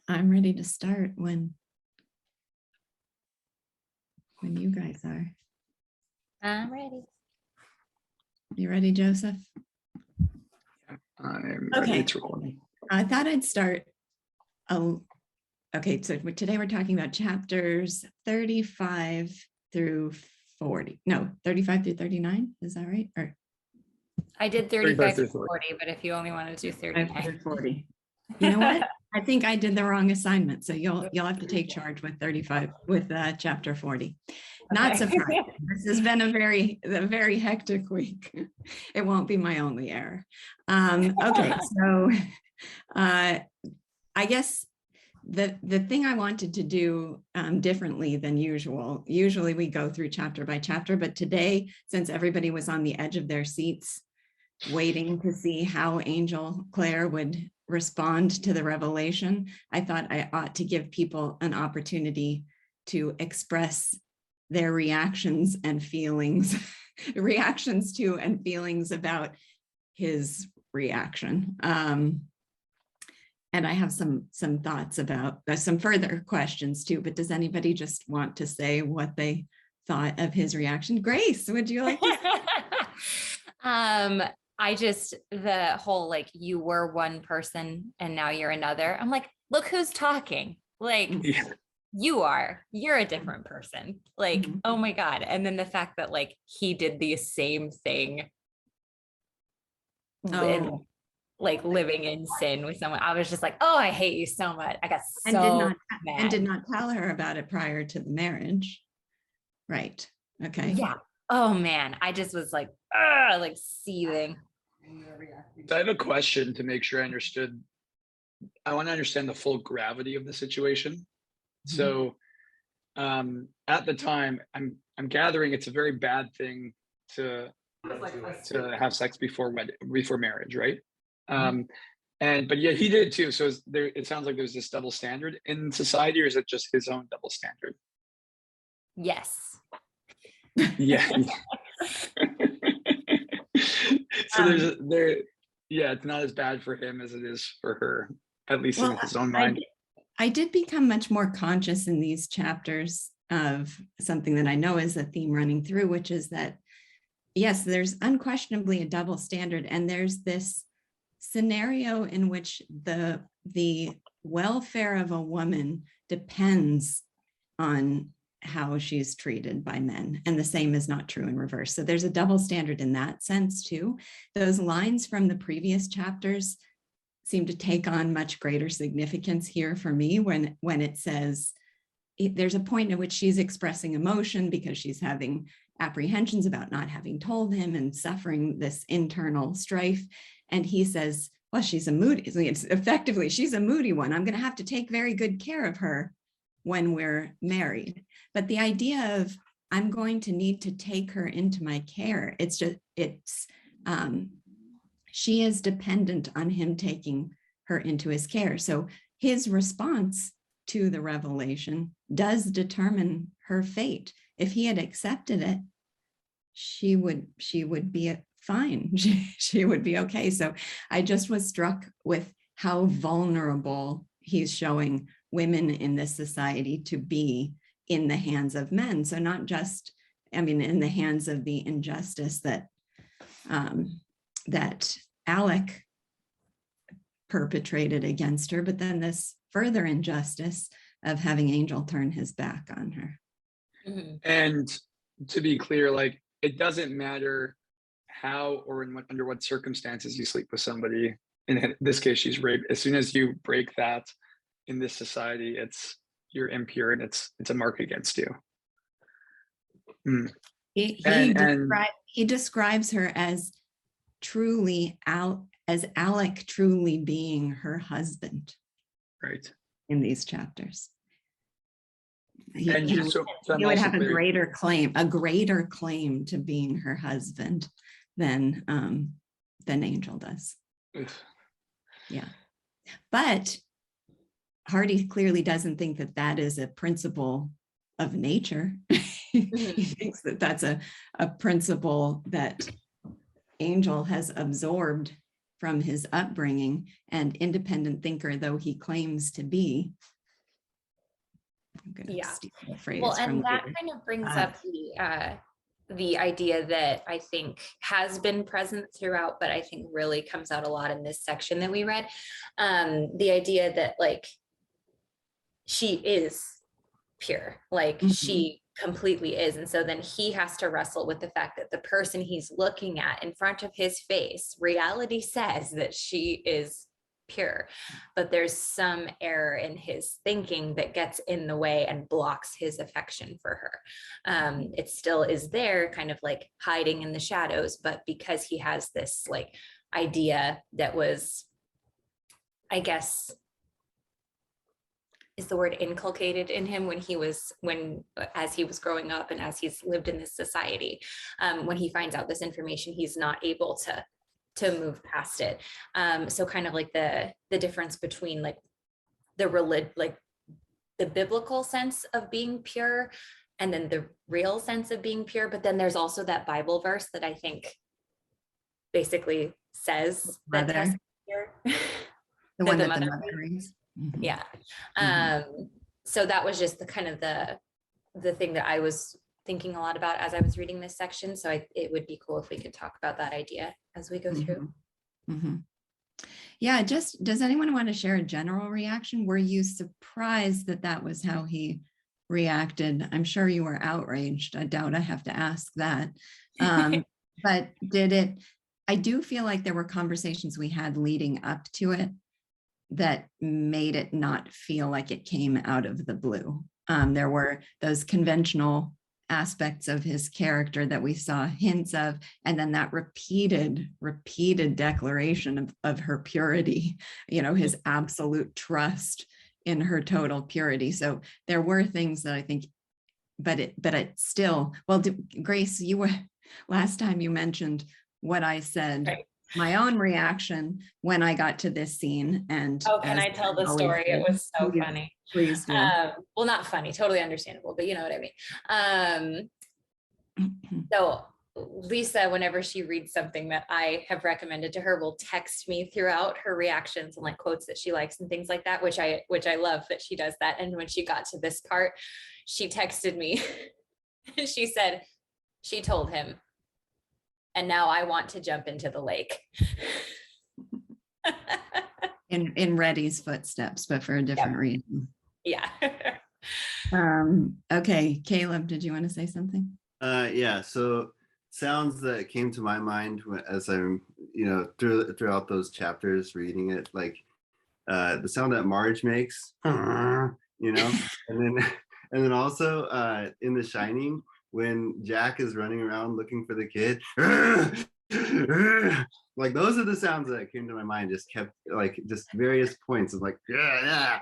I'm ready to start when you guys are. I'm ready. You ready, Joseph? I'm Okay. ready. It's recording. I thought I'd start. Oh, okay. So today we're talking about chapters 35 through 40. No, 35 through 39. Is that right? Or I did 35 to 40, but if you only want to do 39. 40. You know what? I think I did the wrong assignment. So you'll have to take charge with 35 with chapter 40. Not surprising. This has been a very hectic week. It won't be my only error. Okay, so I guess the thing I wanted to do differently than usual. Usually we go through chapter by chapter, but today, since everybody was on the edge of their seats, waiting to see how Angel Claire would respond to the revelation, I thought I ought to give people an opportunity to express their reactions and feelings, reactions to and feelings about his reaction. And I have some thoughts about some further questions too, but does anybody just want to say what they thought of his reaction? Grace, would you like to say? The whole, like, you were one person and now you're another. I'm like, look who's talking. Like, Yeah. you're a different person. Like, oh my God. And then the fact that, like, he did the same thing. And, like, living in sin with someone. I was just like, oh, I hate you so much. I got so mad. And did not tell her about it prior to the marriage. Right. Okay. Yeah. Oh man. I just was like seething. I have a question to make sure I understood. I want to understand the full gravity of the situation. So at the time, I'm gathering it's a very bad thing to have sex before marriage, right? But yeah, he did too. So it sounds like there's this double standard in society, or is it just his own double standard? Yes. Yeah. So it's not as bad for him as it is for her, at least in his own mind. I did become much more conscious in these chapters of something that I know is a theme running through, which is that, yes, there's unquestionably a double standard. And there's this scenario in which the welfare of a woman depends on how she's treated by men, and the same is not true in reverse. So there's a double standard in that sense too. Those lines from the previous chapters seem to take on much greater significance here for me when it says there's a point at which she's expressing emotion because she's having apprehensions about not having told him and suffering this internal strife, and he says, well, she's a moody one. I'm going to have to take very good care of her when we're married. But the idea of I'm going to need to take her into my care, she is dependent on him taking her into his care. So his response to the revelation does determine her fate. If he had accepted it, she would be fine. She would be okay. So I just was struck with how vulnerable he's showing women in this society to be in the hands of men. So not just, in the hands of the injustice that Alec perpetrated against her, but then this further injustice of having Angel turn his back on her. And to be clear, like, it doesn't matter how or under what circumstances you sleep with somebody. In this case, she's raped. As soon as you break that in this society, you're impure and it's a mark against you. He describes her as Alec truly being her husband, right, in these chapters. He would have a greater claim to being her husband than Angel does. Yeah, but Hardy clearly doesn't think that is a principle of nature. He thinks that's a principle that Angel has absorbed from his upbringing and independent thinker though he claims to be. I'm going to steal the phrase Well, from and that later. kind of brings up the idea that I think has been present throughout, but I think really comes out a lot in this section that we read. The idea that like she is pure, like she completely is. And so then he has to wrestle with the fact that the person he's looking at in front of his face, reality says that she is pure, but there's some error in his thinking that gets in the way and blocks his affection for her. It still is there, kind of like hiding in the shadows, but because he has this like idea that was, I guess, is the word inculcated in him as he was growing up and as he's lived in this society. When he finds out this information, he's not able to move past it. So kind of like the difference between like the biblical sense of being pure and then the real sense of being pure. But then there's also that Bible verse that I think basically says that Tess is pure. The one that the mother reads. Yeah. So that was just the kind of the thing that I was thinking a lot about as I was reading this section. So it would be cool if we could talk about that idea as we go through. Yeah, just does anyone want to share a general reaction? Were you surprised that that was how he reacted? I'm sure you were outraged. I doubt I have to ask that. But I do feel like there were conversations we had leading up to it that made it not feel like it came out of the blue. There were those conventional aspects of his character that we saw hints of, and then that repeated declaration of her purity, his absolute trust in her total purity. So there were things that I think, but it still, well, Grace, you were, last time you mentioned what I said, right. My own reaction when I got to this scene. And can I tell the story? It was so funny. Please do. Well, not funny, totally understandable, but you know what I mean. So Lisa, whenever she reads something that I have recommended to her, will text me throughout her reactions and like quotes that she likes and things like that, which I love that she does that. And when she got to this part, she texted me and she said, she told him, and now I want to jump into the lake. in Reddy's footsteps, but for a different reason. Yeah. Okay, Caleb, did you want to say something? Yeah, so sounds that came to my mind as I'm, throughout those chapters reading it, like the sound that Marge makes, and then also in The Shining, when Jack is running around looking for the kid, like those are the sounds that came to my mind. Just kept like just various points of like yeah.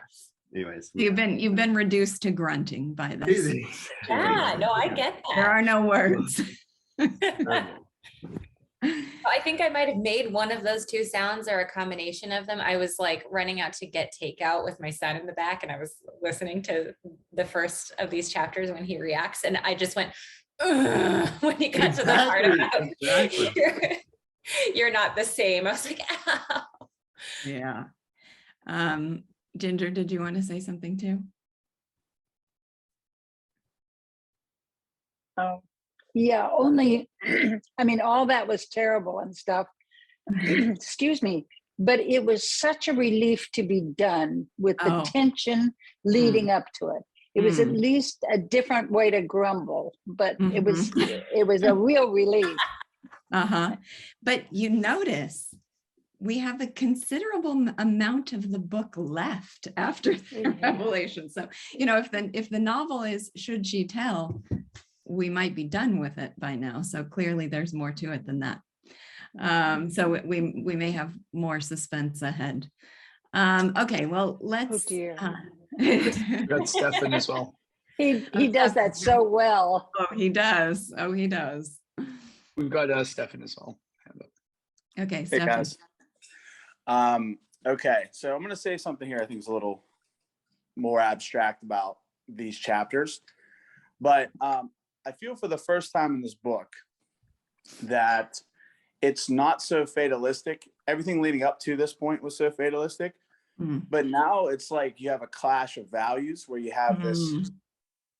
Anyways, you've been reduced to grunting by this. Yeah, no, I get that. There are no words. I think I might have made one of those two sounds or a combination of them. I was like running out to get takeout with my son in the back, and I was listening to the first of these chapters when he reacts, and I just went when he got to the part about you're not the same. I was like, ow. Yeah. Ginger, did you want to say something too? Yeah, only, I mean, all that was terrible and stuff. Excuse me. But it was such a relief to be done with the tension leading up to it. It was at least a different way to grumble, but it was a real relief. But you notice we have a considerable amount of the book left after the revelation. So, if the novel is Should She Tell, we might be done with it by now. So clearly there's more to it than that. So we may have more suspense ahead. Okay, well, let's. Oh dear. Got Stefan as well. He does that so well. Oh, he does. We've got Stefan as well. Okay, hey Stefan. guys. Okay, so I'm going to say something here I think is a little more abstract about these chapters, but I feel for the first time in this book that it's not so fatalistic. Everything leading up to this point was so fatalistic, but now it's like you have a clash of values where you have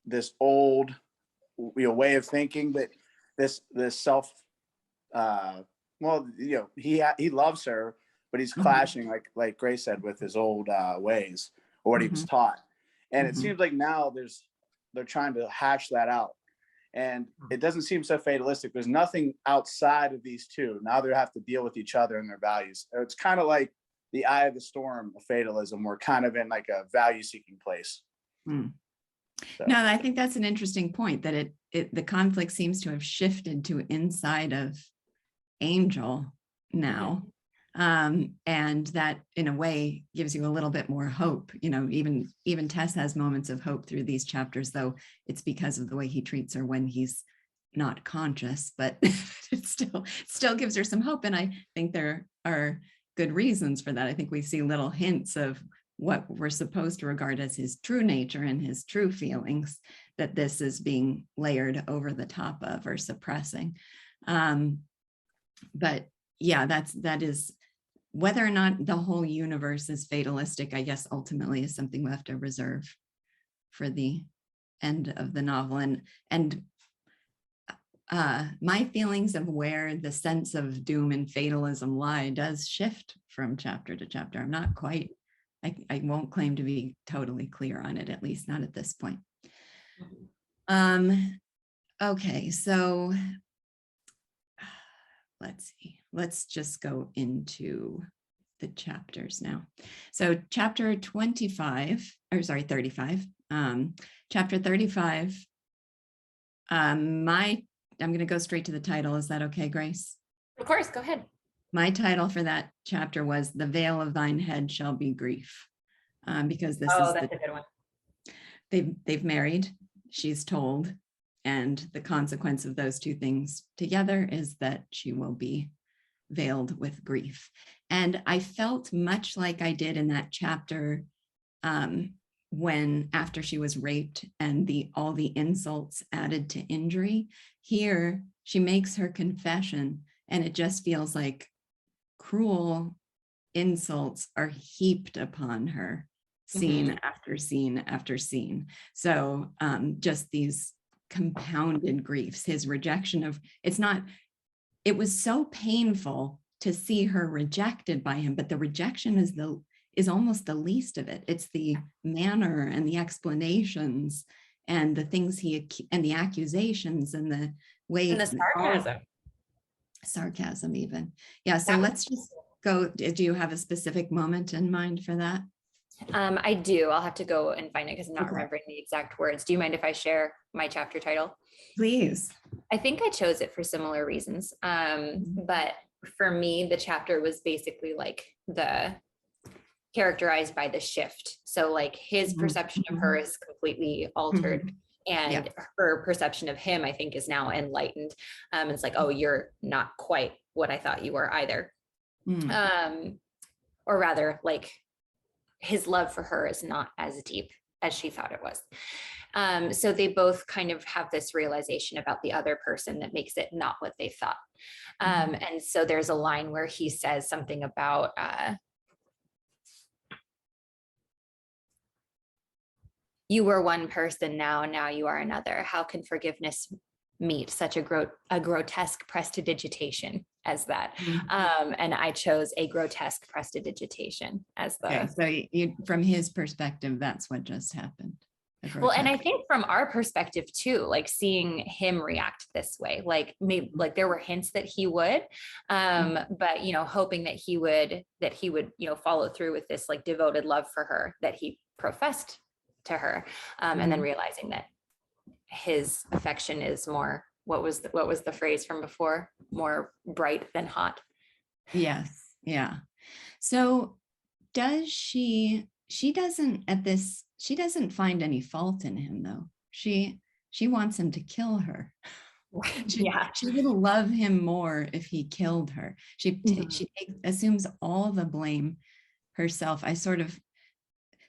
this old, way of thinking, but this self, he loves her, but he's clashing, like Grace said, with his old ways or what he was taught. And it seems like now they're trying to hash that out. And it doesn't seem so fatalistic. There's nothing outside of these two. Now they have to deal with each other and their values. It's kind of like the eye of the storm of fatalism. We're kind of in like a value-seeking place. So. No, I think that's an interesting point, that the conflict seems to have shifted to inside of Angel now. And that in a way gives you a little bit more hope. Even Tess has moments of hope through these chapters, though it's because of the way he treats her when he's not conscious, but it still gives her some hope. And I think there are good reasons for that. I think we see little hints of what we're supposed to regard as his true nature and his true feelings, that this is being layered over the top of or suppressing. But yeah, that is, whether or not the whole universe is fatalistic, I guess ultimately is something we have to reserve for the end of the novel. And my feelings of where the sense of doom and fatalism lie does shift from chapter to chapter. I'm not quite, I won't claim to be totally clear on it, at least not at this point. Okay, so let's see. Let's just go into the chapters now. So chapter 35, or sorry, 35. Chapter 35. I'm going to go straight to the title. Is that okay, Grace? Of course, go ahead. My title for that chapter was "The Veil of Thine Head Shall Be Grief," because this is that's a good one. They've married. She's told, and the consequence of those two things together is that she will be veiled with grief. And I felt much like I did in that chapter when after she was raped and all the insults added to injury. Here she makes her confession and it just feels like cruel insults are heaped upon her, scene after scene after scene. So just these compounded griefs, his rejection of, it was so painful to see her rejected by him, but the rejection is almost the least of it. It's the manner and the explanations and the things and the accusations and the way. And the sarcasm even. Yeah, so let's just go. Do you have a specific moment in mind for that? I do. I'll have to go and find it because I'm not remembering the exact words. Do you mind if I share my chapter title? Please. I think I chose it for similar reasons. But for me, the chapter was basically like characterized by the shift. So like his perception of her is completely altered. And her perception of him, I think, is now enlightened. It's like, oh, you're not quite what I thought you were either. Or rather, like his love for her is not as deep as she thought it was. So they both kind of have this realization about the other person that makes it not what they thought. And so there's a line where he says something about, you were one person, now you are another. How can forgiveness meet such a grotesque prestidigitation as that? And I chose a grotesque prestidigitation as the. Okay, so from his perspective, that's what just happened. Well, and I think from our perspective too, like seeing him react this way, like maybe like there were hints that he would, but hoping that he would, follow through with this like devoted love for her that he professed to her, and then realizing that his affection is more, what was the phrase from before, more bright than hot. Yes. Yeah. So does she doesn't find any fault in him though. She wants him to kill her. She would love him more if he killed her. She assumes all the blame herself.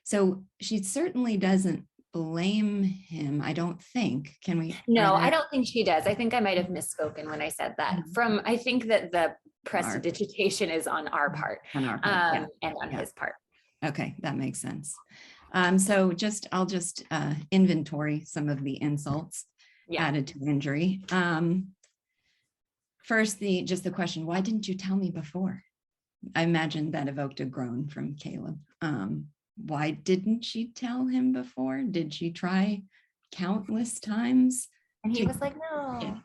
So she certainly doesn't blame him. I don't think. Can we? No, I don't think she does. I think I might have misspoken when I said that. Mhm. I think that the prestidigitation is on our part, On our part, and on Yeah. his part. Okay, that makes sense. So I'll just inventory some of the insults added to injury. First, just the question, why didn't you tell me before? I imagine that evoked a groan from Caleb. Why didn't she tell him before? Did she try countless times? And he was like, no.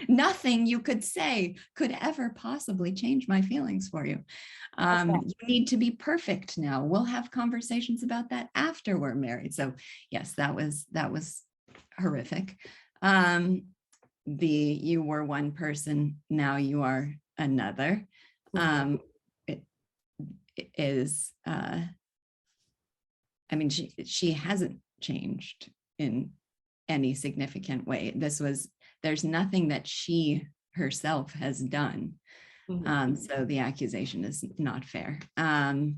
Nothing you could say could ever possibly change my feelings for you. You need to be perfect now. We'll have conversations about that after we're married. So yes, that was horrific. You were one person, now you are another. It is, I mean, she hasn't changed in any significant way. There's nothing that she herself has done. So the accusation is not fair. I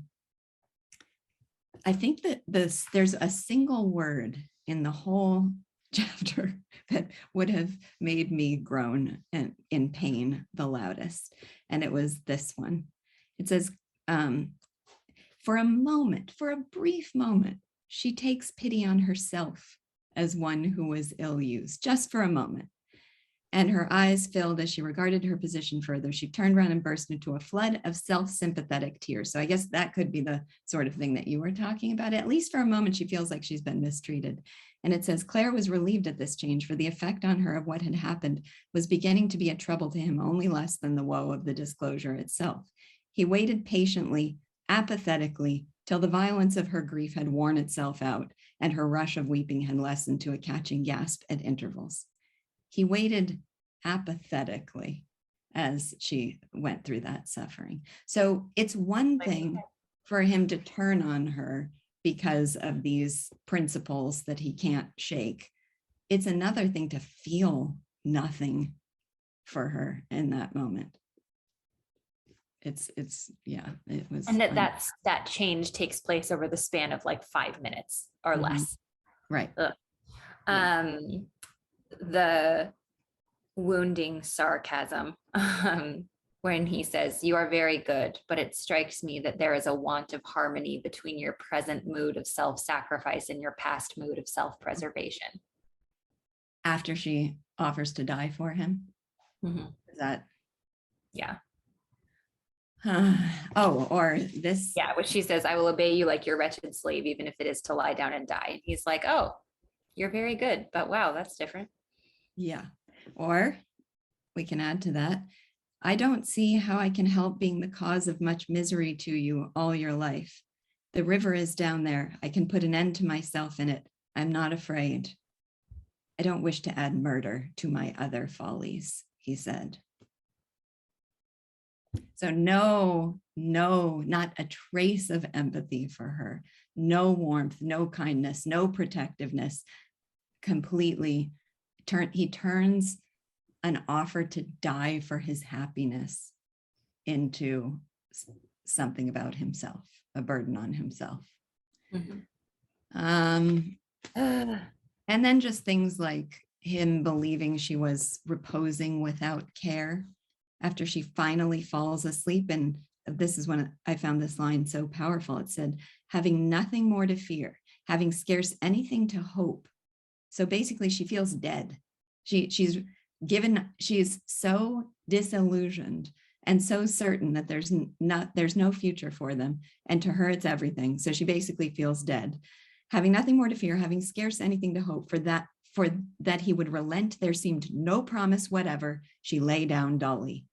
think that there's a single word in the whole chapter that would have made me groan and in pain the loudest. And it was this one. It says, for a brief moment, she takes pity on herself as one who was ill-used, just for a moment. And her eyes filled as she regarded her position further. She turned around and burst into a flood of self-sympathetic tears. So I guess that could be the sort of thing that you were talking about. At least for a moment, she feels like she's been mistreated. And it says, Claire was relieved at this change, for the effect on her of what had happened was beginning to be a trouble to him, only less than the woe of the disclosure itself. He waited patiently, apathetically, till the violence of her grief had worn itself out and her rush of weeping had lessened to a catching gasp at intervals. He waited apathetically as she went through that suffering. So it's one thing for him to turn on her because of these principles that he can't shake. It's another thing to feel nothing for her in that moment. It was. And that change takes place over the span of like 5 minutes or less. Right. The wounding sarcasm when he says, you are very good, but it strikes me that there is a want of harmony between your present mood of self-sacrifice and your past mood of self-preservation. After she offers to die for him. Is that? Yeah. Or this. Yeah, when she says, I will obey you like your wretched slave, even if it is to lie down and die. And he's like, oh, you're very good, but wow, that's different. Yeah. Or we can add to that. I don't see how I can help being the cause of much misery to you all your life. The river is down there. I can put an end to myself in it. I'm not afraid. I don't wish to add murder to my other follies, he said. So no, not a trace of empathy for her. No warmth, no kindness, no protectiveness. Completely he turns an offer to die for his happiness into something about himself, a burden on himself. And then just things like him believing she was reposing without care after she finally falls asleep. And this is when I found this line so powerful. It said, having nothing more to fear, having scarce anything to hope. So basically she feels dead. She's so disillusioned and so certain that there's no future for them. And to her, it's everything. So she basically feels dead. Having nothing more to fear, having scarce anything to hope, for that he would relent, there seemed no promise whatever. She lay down dully.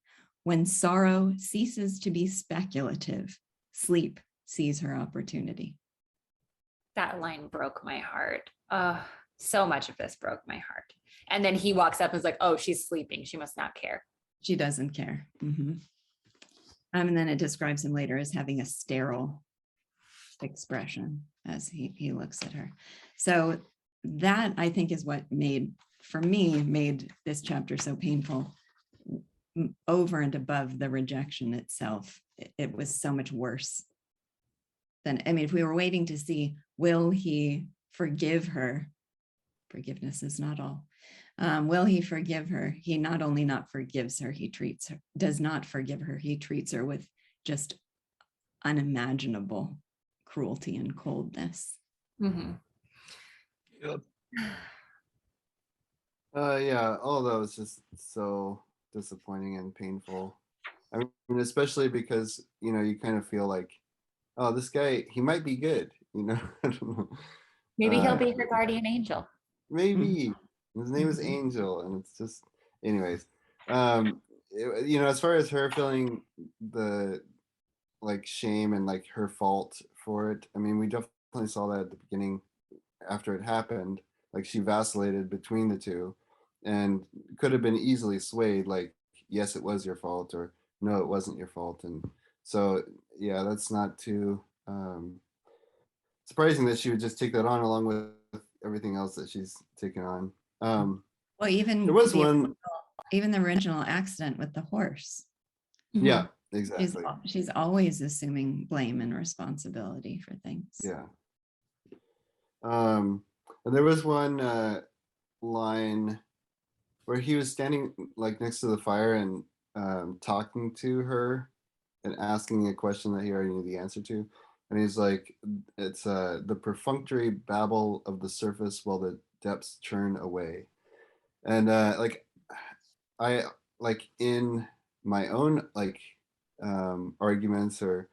When sorrow ceases to be speculative, sleep sees her opportunity. That line broke my heart. So much of this broke my heart. And then he walks up and is like, oh, she's sleeping. She must not care. She doesn't care. And then it describes him later as having a sterile expression as he looks at her. So that, I think, is what made this chapter so painful. Over and above the rejection itself, it was so much worse than, if we were waiting to see, will he forgive her? Forgiveness is not all. Will he forgive her? He not only not forgives her, he treats her, does not forgive her. He treats her with just unimaginable cruelty and coldness. Mhm. Yep. Yeah, all that was just so disappointing and painful. I mean, especially because, you know, you kind of feel like, oh, this guy, he might be good, you know. I don't know. Maybe he'll be her guardian angel. Maybe his name is Angel, and it's just, anyways. You know, as far as her feeling the like shame and like her fault for it, I mean, we definitely saw that at the beginning after it happened. Like she vacillated between the two, and could have been easily swayed. Like, yes, it was your fault, or no, it wasn't your fault. And so, yeah, that's not too surprising that she would just take that on along with everything else that she's taken on. Well, even there was the, one, even the original accident with the horse. yeah, She's, exactly, she's always assuming blame and responsibility for things. yeah. And there was one line where he was standing like next to the fire and talking to her and asking a question that he already knew the answer to. And he's like, it's the perfunctory babble of the surface while the depths churn away. And like, I like in my own like arguments or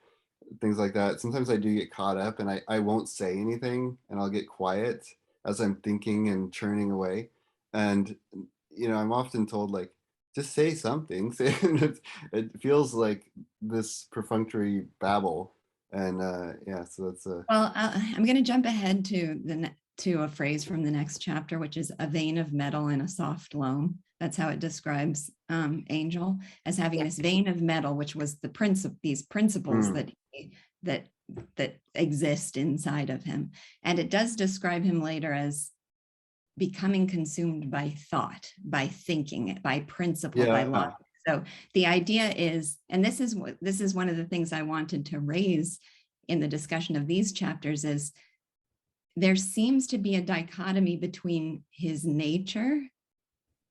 things like that, sometimes I do get caught up and I won't say anything and I'll get quiet as I'm thinking and churning away. And, you know, I'm often told like, just say something. It feels like this perfunctory babble. And yeah, so that's a. Well, I'm going to jump ahead to to a phrase from the next chapter, which is a vein of metal in a soft loam. That's how it describes Angel, as having this vein of metal, which was the these principles that exist inside of him. And it does describe him later as becoming consumed by thought, by thinking, by principle, by logic. So the idea is, and this is one of the things I wanted to raise in the discussion of these chapters, is there seems to be a dichotomy between his nature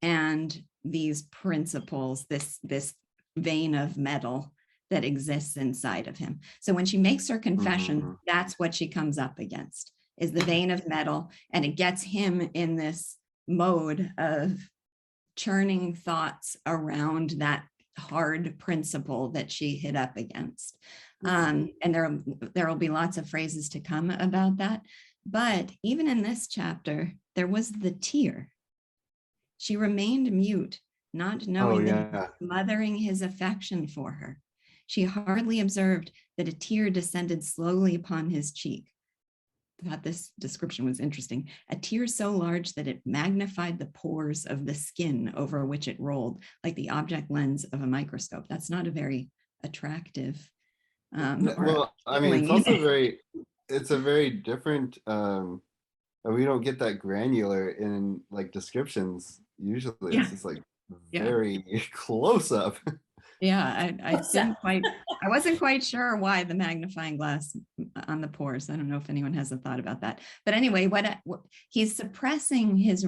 and these principles, this vein of metal that exists inside of him. So when she makes her confession, that's what she comes up against, is the vein of metal, and it gets him in this mode of churning thoughts around that hard principle that she hit up against. And there will be lots of phrases to come about that. But even in this chapter, there was the tear. She remained mute, not knowing that he was smothering his affection for her. She hardly observed that a tear descended slowly upon his cheek. I thought this description was interesting. A tear so large that it magnified the pores of the skin over which it rolled, like the object lens of a microscope. That's not a very attractive. Well, I mean, it's also it's a very different, we don't get that granular in like descriptions. Usually it's just like very close up. Yeah, I wasn't quite sure why the magnifying glass on the pores. I don't know if anyone has a thought about that. But anyway, what he's suppressing his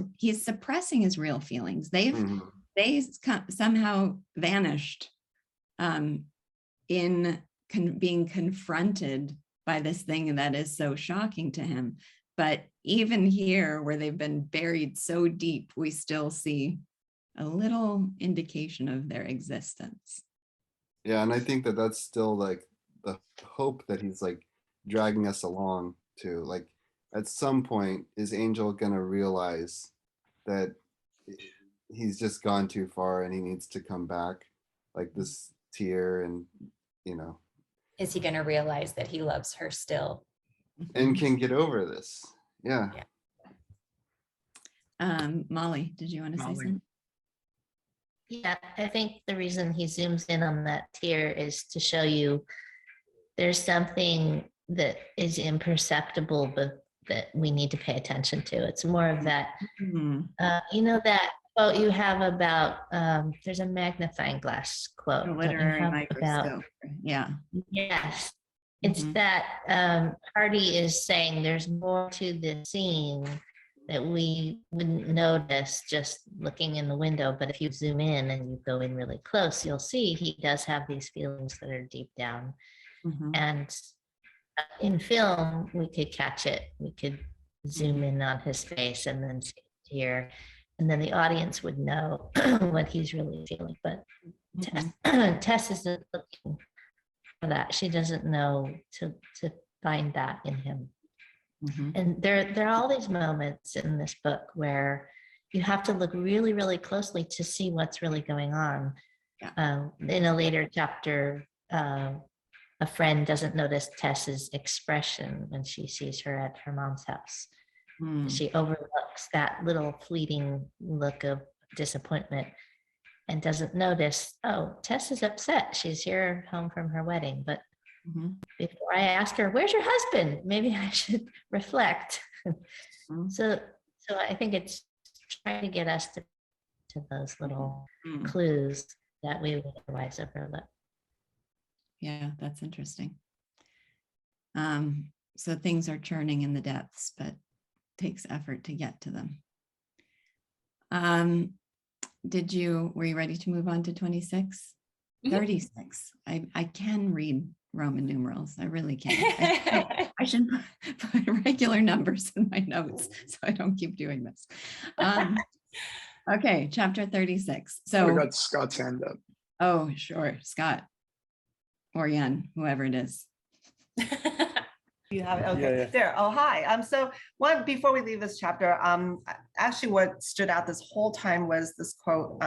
real feelings. They somehow vanished in being confronted by this thing that is so shocking to him. But even here, where they've been buried so deep, we still see a little indication of their existence. Yeah, and I think that that's still like the hope that he's like dragging us along to. Like at some point, is Angel gonna realize that he's just gone too far and he needs to come back? Like this tear, and you know, is he gonna realize that he loves her still and can get over this? Yeah. Molly, did you want to say something? Yeah, I think the reason he zooms in on that tear is to show you there's something that is imperceptible, but that we need to pay attention to. It's more of that, you know, that quote you have about, there's a magnifying glass quote. The literary microscope. Yeah. Yes. It's Mhm. that Hardy is saying there's more to the scene that we wouldn't notice just looking in the window. But if you zoom in and you go in really close, you'll see he does have these feelings that are deep down. Mhm. And in film, we could catch it. We could zoom in on his face and then see it here. And then the audience would know what he's really feeling. But Mhm. Tess isn't looking for that. She doesn't know to find that in him. Mhm. And there are all these moments in this book where you have to look really, really closely to see what's really going on. Yeah. In a later chapter, a friend doesn't notice Tess's expression when she sees her at her mom's house. Mm. She overlooks that little fleeting look of disappointment and doesn't notice, oh, Tess is upset. She's here home from her wedding. But Mhm. before I ask her, where's your husband? Maybe I should reflect. Mhm. So I think it's trying to get us to those little Mm. clues that we would otherwise overlook. Yeah, that's interesting. So things are churning in the depths, but takes effort to get to them. Were you ready to move on to 26? Mhm. 36. I can read Roman numerals. I really can. I should put regular numbers in my notes so I don't keep doing this. Okay, chapter 36. I So, got Scott's hand up. oh, sure, Scott or Yen, whoever it is. You have it. Okay. Yeah. There. Oh, hi. So before we leave this chapter, actually what stood out this whole time was this quote.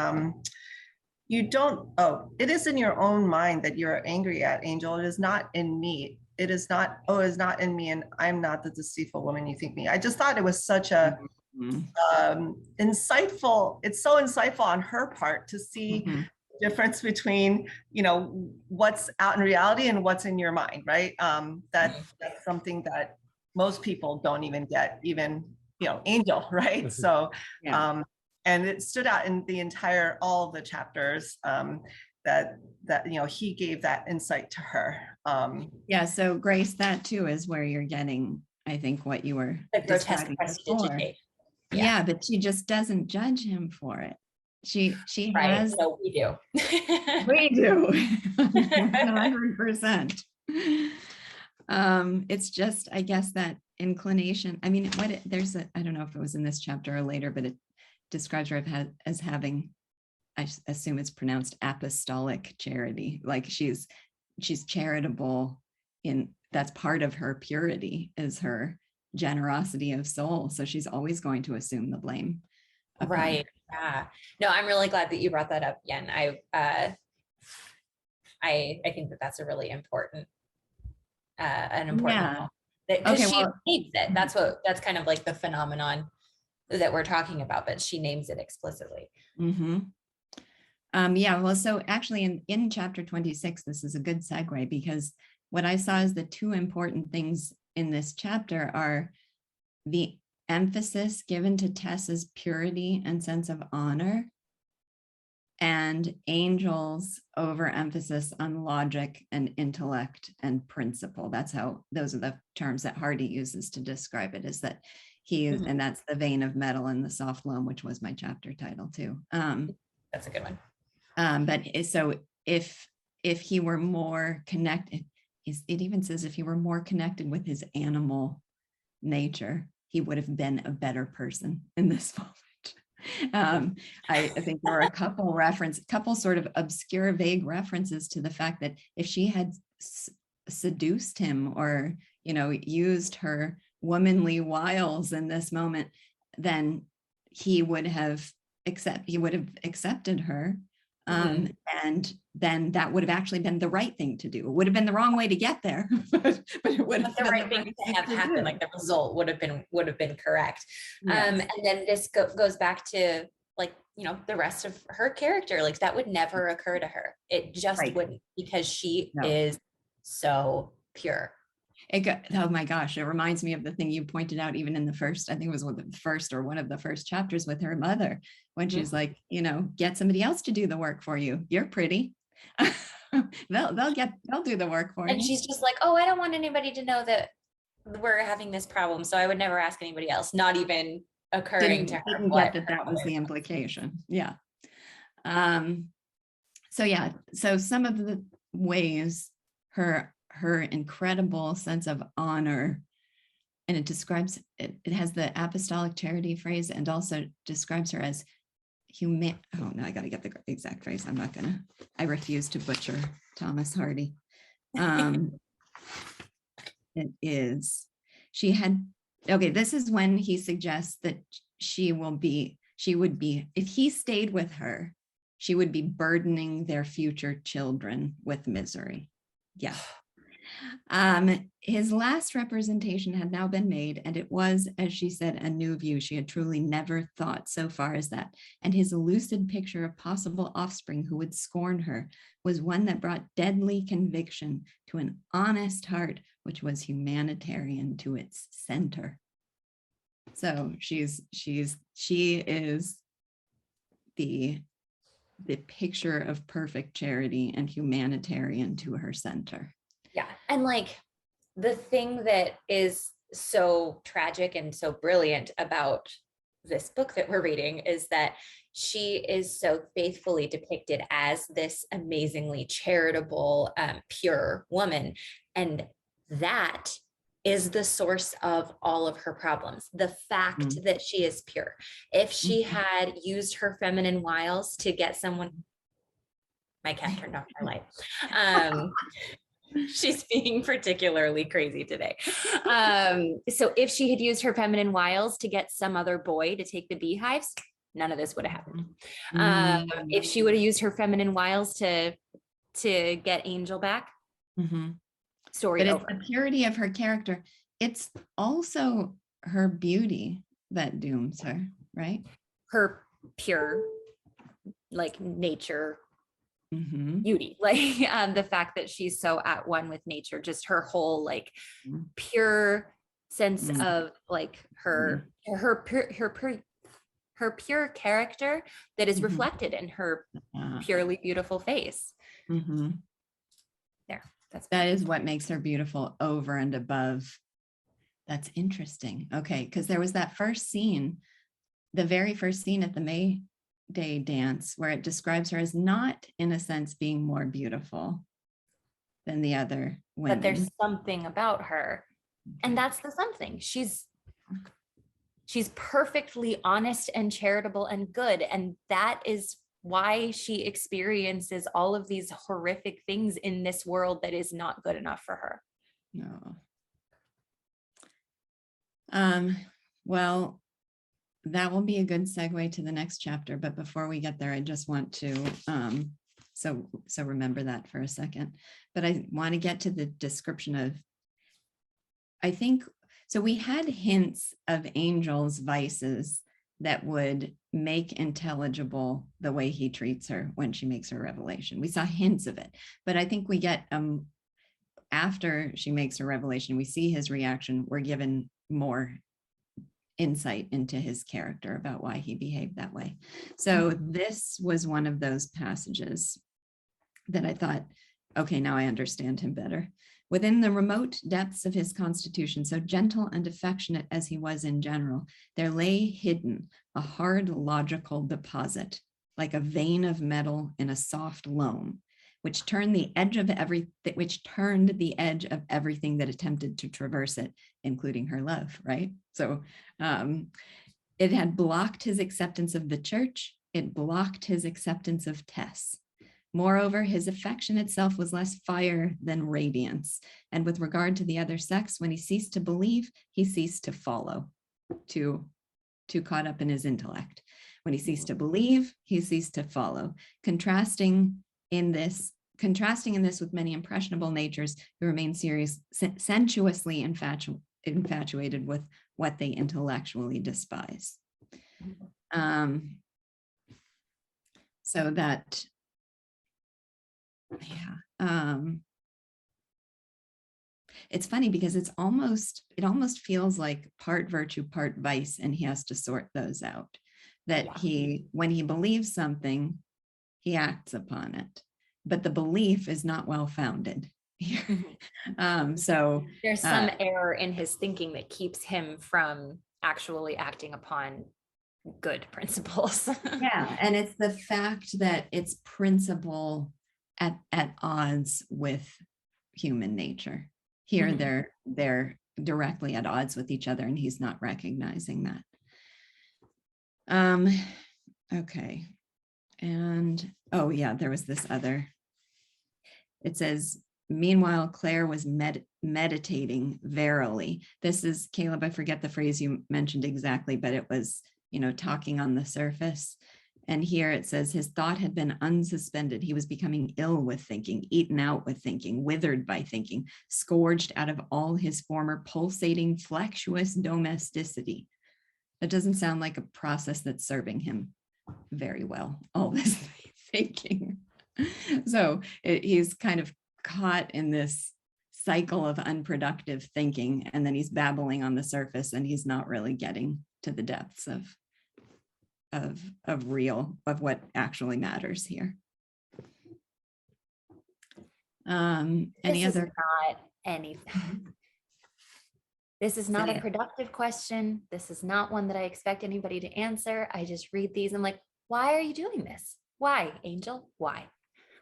It is in your own mind that you're angry at, Angel. It is not in me. It is not in me, and I'm not the deceitful woman you think me. I just thought it was such a insightful, it's so insightful on her part to see Mhm. difference between, what's out in reality and what's in your mind, right? That's something that most people don't even get, even, Angel, right? So, Yeah. and it stood out in all of the chapters, that he gave that insight to her. Yeah, so Grace, that too is where you're getting, I think, what you were The grotesque describing before. prestidigitation. Yeah, but she just doesn't judge him for it. She Right. has. No, we do. We do. 100%. It's just, I guess, that inclination. I mean, I don't know if it was in this chapter or later, but it describes her as having, I assume it's pronounced apostolic charity. Like she's charitable that's part of her purity, is her generosity of soul. So she's always going to assume the blame. Right. Yeah. No, I'm really glad that you brought that up, Yen. I think that that's a really important, an important, Yeah. because Okay, she well, names it. That's kind of like the phenomenon that we're talking about, but she names it explicitly. Yeah, well, so actually in chapter 26, this is a good segue, because what I saw as the two important things in this chapter are the emphasis given to Tess's purity and sense of honor, and Angel's overemphasis on logic and intellect and principle. Those are the terms that Hardy uses to describe it, is that he is, and that's the vein of metal in the soft loam, which was my chapter title too. That's a good one. But so if he were more connected, it even says if he were more connected with his animal nature, he would have been a better person in this moment. I think there are a couple sort of obscure, vague references to the fact that if she had seduced him or, used her womanly wiles in this moment, then he would have accepted her. And then that would have actually been the right thing to do. It would have been the wrong way to get there, but it would have the been right thing to have happened. Like the result would have been correct. Yes. And then this goes back to the rest of her character. Like that would never occur to her. It just wouldn't, because she is so pure. Oh my gosh, it reminds me of the thing you pointed out even in the first, I think it was one of the first chapters with her mother, when she's like, get somebody else to do the work for you. You're pretty. they'll do the work for you. And she's just like, oh, I don't want anybody to know that we're having this problem, so I would never ask anybody else, not even occurring to her. Didn't get that was the implication. Yeah. So yeah, so some of the ways her incredible sense of honor, and it describes it has the apostolic charity phrase, and also describes her as human. Oh no, I got to get the exact phrase. I refuse to butcher Thomas Hardy. It is, this is when he suggests that she would be, if he stayed with her, she would be burdening their future children with misery. Yeah. His last representation had now been made, and it was, as she said, a new view. She had truly never thought so far as that. And his lucid picture of possible offspring who would scorn her was one that brought deadly conviction to an honest heart, which was humanitarian to its center. So she is the picture of perfect charity and humanitarian to her center. Yeah. And like the thing that is so tragic and so brilliant about this book that we're reading is that she is so faithfully depicted as this amazingly charitable, pure woman. And that is the source of all of her problems. The fact that she is pure. If she had used her feminine wiles to get someone, my cat turned off my light. She's being particularly crazy today. So if she had used her feminine wiles to get some other boy to take the beehives, none of this would have happened. If she would have used her feminine wiles to get Angel back, story over. It's the purity of her character. It's also her beauty that dooms her, right? Her pure, like nature beauty, like the fact that she's so at one with nature, just her whole like pure sense of like her pure character that is reflected in her purely beautiful face. There, that is what makes her beautiful over and above. That's interesting. Okay, because there was that first scene, the very first scene at the May Day dance, where it describes her as not, in a sense, being more beautiful than the other women. But there's something about her, and that's the something. She's perfectly honest and charitable and good, and that is why she experiences all of these horrific things in this world that is not good enough for her. No. Well, that will be a good segue to the next chapter. But before we get there, I just want to, so remember that for a second. But I want to get to the description of, I think, so we had hints of Angel's vices that would make intelligible the way he treats her when she makes her revelation. We saw hints of it, but I think we get, after she makes her revelation, we see his reaction, we're given more insight into his character about why he behaved that way. So this was one of those passages that I thought, okay, now I understand him better. Within the remote depths of his constitution, so gentle and affectionate as he was in general, there lay hidden a hard logical deposit, like a vein of metal in a soft loam, which turned the edge of everything that attempted to traverse it, including her love, right? So it had blocked his acceptance of the church. It blocked his acceptance of Tess. Moreover, his affection itself was less fire than radiance. And with regard to the other sex, when he ceased to believe, he ceased to follow, too caught up in his intellect. When he ceased to believe, he ceased to follow. Contrasting in this with many impressionable natures who remain sensuously infatuated with what they intellectually despise. So that, it's funny because it almost feels like part virtue, part vice, and he has to sort those out. That when he believes something, he acts upon it. but the belief is not well founded. So there's some error in his thinking that keeps him from actually acting upon good principles. yeah, and it's the fact that it's principle at odds with human nature. Here they're directly at odds with each other, and he's not recognizing that. Okay. And oh yeah, there was this other. It says, meanwhile, Claire was meditating verily. This is, Caleb, I forget the phrase you mentioned exactly, but it was, talking on the surface. And here it says, his thought had been unsuspended. He was becoming ill with thinking, eaten out with thinking, withered by thinking, scourged out of all his former pulsating, flexuous domesticity. That doesn't sound like a process that's serving him very well, all this thinking. So he's kind of caught in this cycle of unproductive thinking, and then he's babbling on the surface, and he's not really getting to the depths of what actually matters here. Any other? Not anything. This is not a productive question. This is not one that I expect anybody to answer. I just read these. I'm like, why are you doing this? Why, Angel? Why?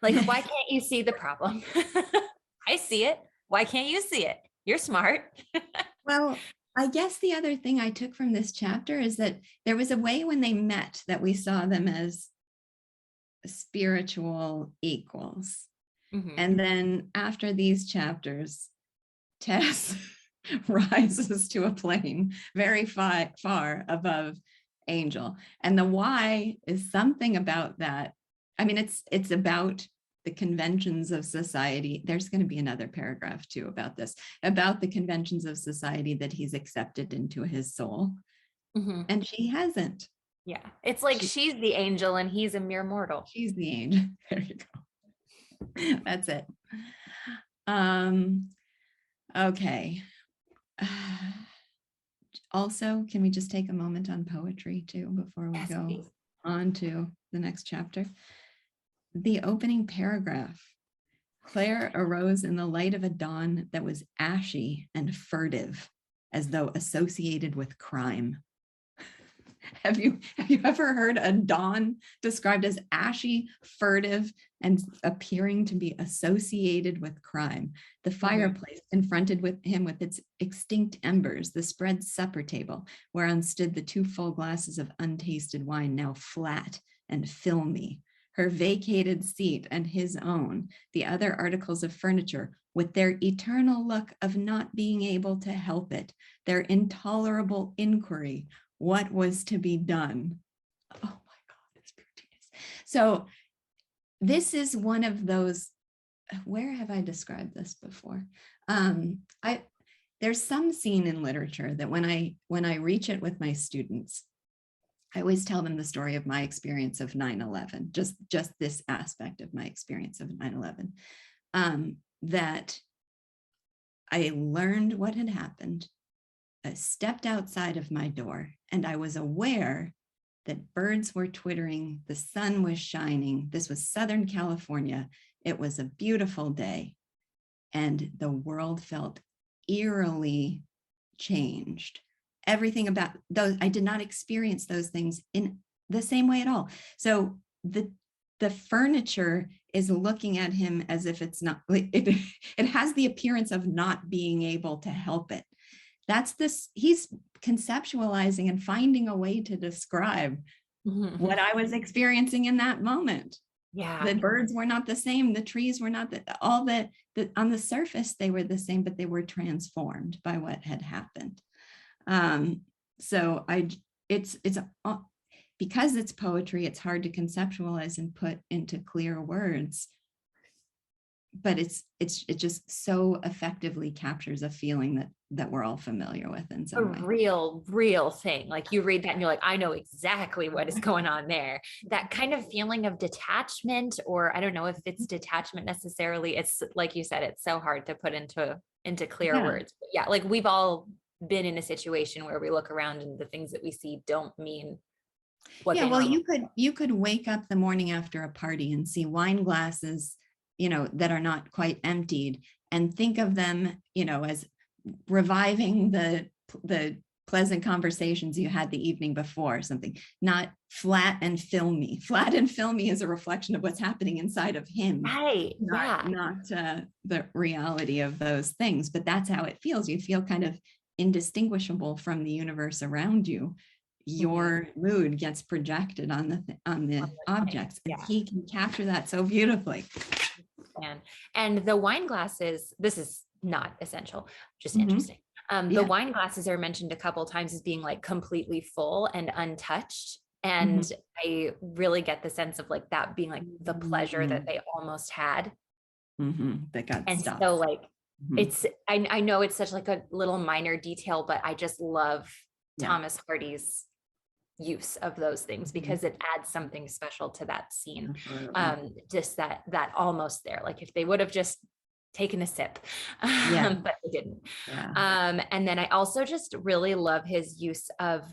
Like, why can't you see the problem? I see it. Why can't you see it? You're smart. Well, I guess the other thing I took from this chapter is that there was a way when they met that we saw them as spiritual equals. And then after these chapters, Tess rises to a plane very far above Angel. And the why is something about that. I mean, it's about the conventions of society. There's going to be another paragraph too about this, about the conventions of society that he's accepted into his soul. And she hasn't. Yeah. It's like she's the angel and he's a mere mortal. She's the angel. There you go. That's it. Okay. Also, can we just take a moment on poetry too before we go on to the next chapter? The opening paragraph. Claire arose in the light of a dawn that was ashy and furtive, as though associated with crime. Have you ever heard a dawn described as ashy, furtive, and appearing to be associated with crime? The fireplace confronted with him with its extinct embers, the spread supper table, whereon stood the 2 full glasses of untasted wine, now flat and filmy, her vacated seat and his own, the other articles of furniture, with their eternal look of not being able to help it, their intolerable inquiry, what was to be done? Oh my God, it's prettiness. So this is one of those, where have I described this before? There's some scene in literature that when I reach it with my students, I always tell them the story of my experience of 9/11, just this aspect of my experience of 9/11, that I learned what had happened. I stepped outside of my door and I was aware that birds were twittering, the sun was shining. This was Southern California. It was a beautiful day, and the world felt eerily changed. Everything about those, I did not experience those things in the same way at all. So the furniture is looking at him as if it's not, it has the appearance of not being able to help it. That's this, he's conceptualizing and finding a way to describe what I was experiencing in that moment. Yeah. The birds were not the same. The trees were not all the on the surface, they were the same, but they were transformed by what had happened. So it's because it's poetry, it's hard to conceptualize and put into clear words, but it just so effectively captures a feeling that we're all familiar with in some way. Real thing. Like you read that and you're like, I know exactly what is going on there. That kind of feeling of detachment, or I don't know if it's detachment necessarily. It's like you said, it's so hard to put into clear words. But yeah, like we've all been in a situation where we look around and the things that we see don't mean what. Yeah, well, you could wake up the morning after a party and see wine glasses that are not quite emptied, and think of them, as reviving the pleasant conversations you had the evening before, or something, not flat and filmy. Flat and filmy is a reflection of what's happening inside of him, Right. not the reality of those things. But that's how it feels. You feel kind of indistinguishable from the universe around you. Your mood gets projected on the objects, and he can capture that so beautifully. And the wine glasses, this is not essential, just interesting. The wine glasses are mentioned a couple times as being like completely full and untouched. And I really get the sense of like that being like the pleasure that they almost had. That got and stopped. so like it's, I know it's such like a little minor detail, but I just love Thomas Hardy's use of those things because it adds something special to that scene. Just that almost there, like if they would have just taken a sip, but they didn't. And then I also just really love his use of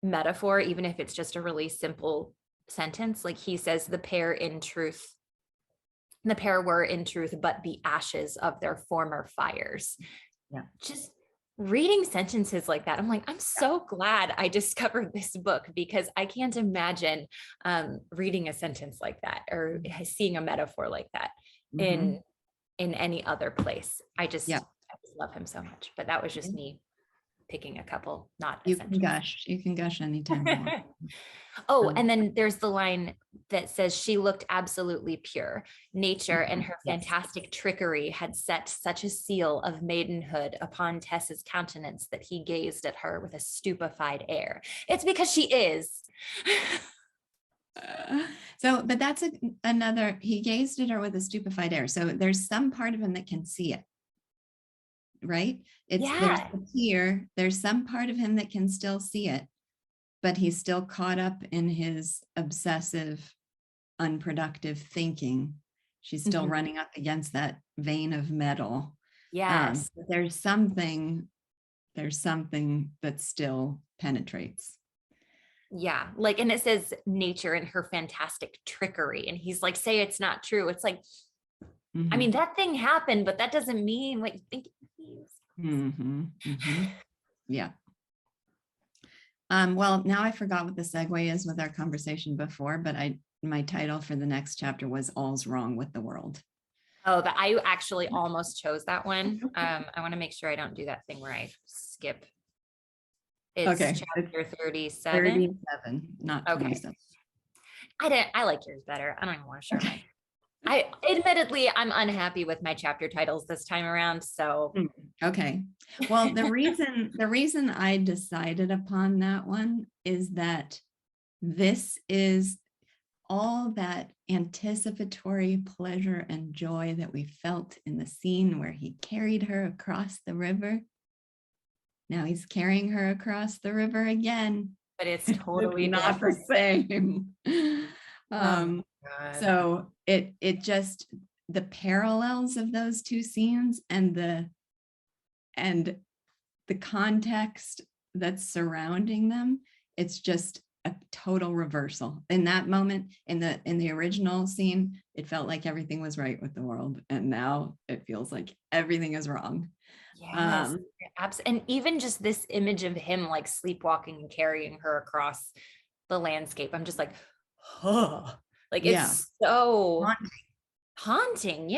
metaphor, even if it's just a really simple sentence. Like he says, the pair were in truth but the ashes of their former fires. Just reading sentences like that, I'm like, I'm so glad I discovered this book, because I can't imagine reading a sentence like that or seeing a metaphor like that in any other place. I just love him so much. But that was just me picking a couple, not essential. You can gush anytime you want. And then there's the line that says, she looked absolutely pure. Nature and her fantastic trickery had set such a seal of maidenhood upon Tess's countenance that he gazed at her with a stupefied air. It's because she is. But that's another, he gazed at her with a stupefied air. So there's some part of him that can see it, right? There's some part of him that can still see it, but he's still caught up in his obsessive, unproductive thinking. She's still running up against that vein of metal. There's something that still penetrates. Like, and it says nature and her fantastic trickery, and he's like, say it's not true. It's like, I mean, that thing happened, but that doesn't mean what you think it means. Well, now I forgot what the segue is with our conversation before, but my title for the next chapter was All's Wrong with the World. But I actually almost chose that one. I want to make sure I don't do that thing where I skip. It's chapter 37. 37, not 27. I like yours better. I don't even want to share mine. Admittedly, I'm unhappy with my chapter titles this time around. So well, the reason I decided upon that one is that this is all that anticipatory pleasure and joy that we felt in the scene where he carried her across the river. Now he's carrying her across the river again. But it's totally not the same. So it just, the parallels of those two scenes and the context that's surrounding them, it's just a total reversal. In that moment, in the original scene, it felt like everything was right with the world, and now it feels like everything is wrong. And even just this image of him like sleepwalking and carrying her across the landscape, I'm just like, like it's so haunting.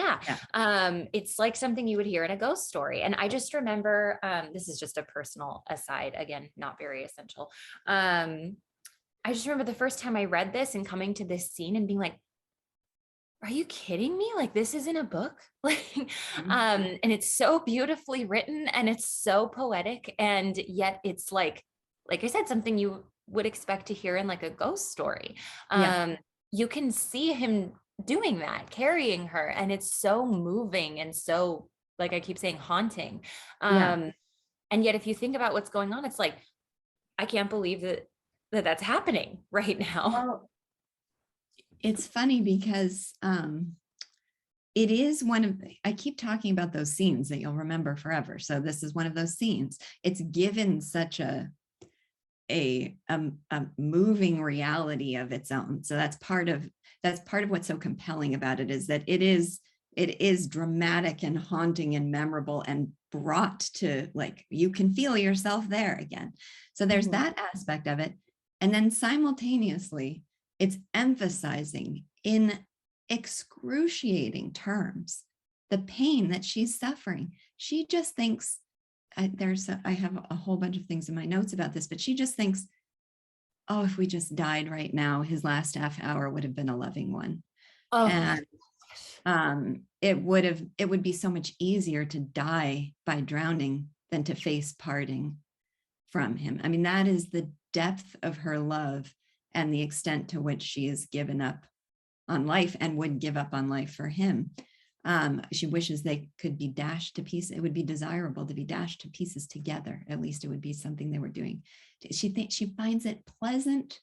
It's like something you would hear in a ghost story. And I just remember, this is just a personal aside, again, not very essential. I just remember the first time I read this and coming to this scene and being like, are you kidding me? Like, this isn't a book. Like, and it's so beautifully written and it's so poetic. And yet it's like I said, something you would expect to hear in like a ghost story. You can see him doing that, carrying her, and it's so moving and so, like I keep saying, haunting. And yet if you think about what's going on, it's like, I can't believe that's happening right now. Well, it's funny because it is one of, I keep talking about those scenes that you'll remember forever. So this is one of those scenes. It's given such a moving reality of its own. So that's part of what's so compelling about it, is that it is it is dramatic and haunting and memorable and brought to, like, you can feel yourself there again. So there's that aspect of it. And then simultaneously, it's emphasizing in excruciating terms the pain that she's suffering. She just thinks, I have a whole bunch of things in my notes about this, but she just thinks, oh, if we just died right now, his last half hour would have been a loving one. Oh. And it would be so much easier to die by drowning than to face parting from him. I mean, that is the depth of her love and the extent to which she is given up on life and would give up on life for him. She wishes they could be dashed to pieces. It would be desirable to be dashed to pieces together. At least it would be something they were doing. She finds it pleasant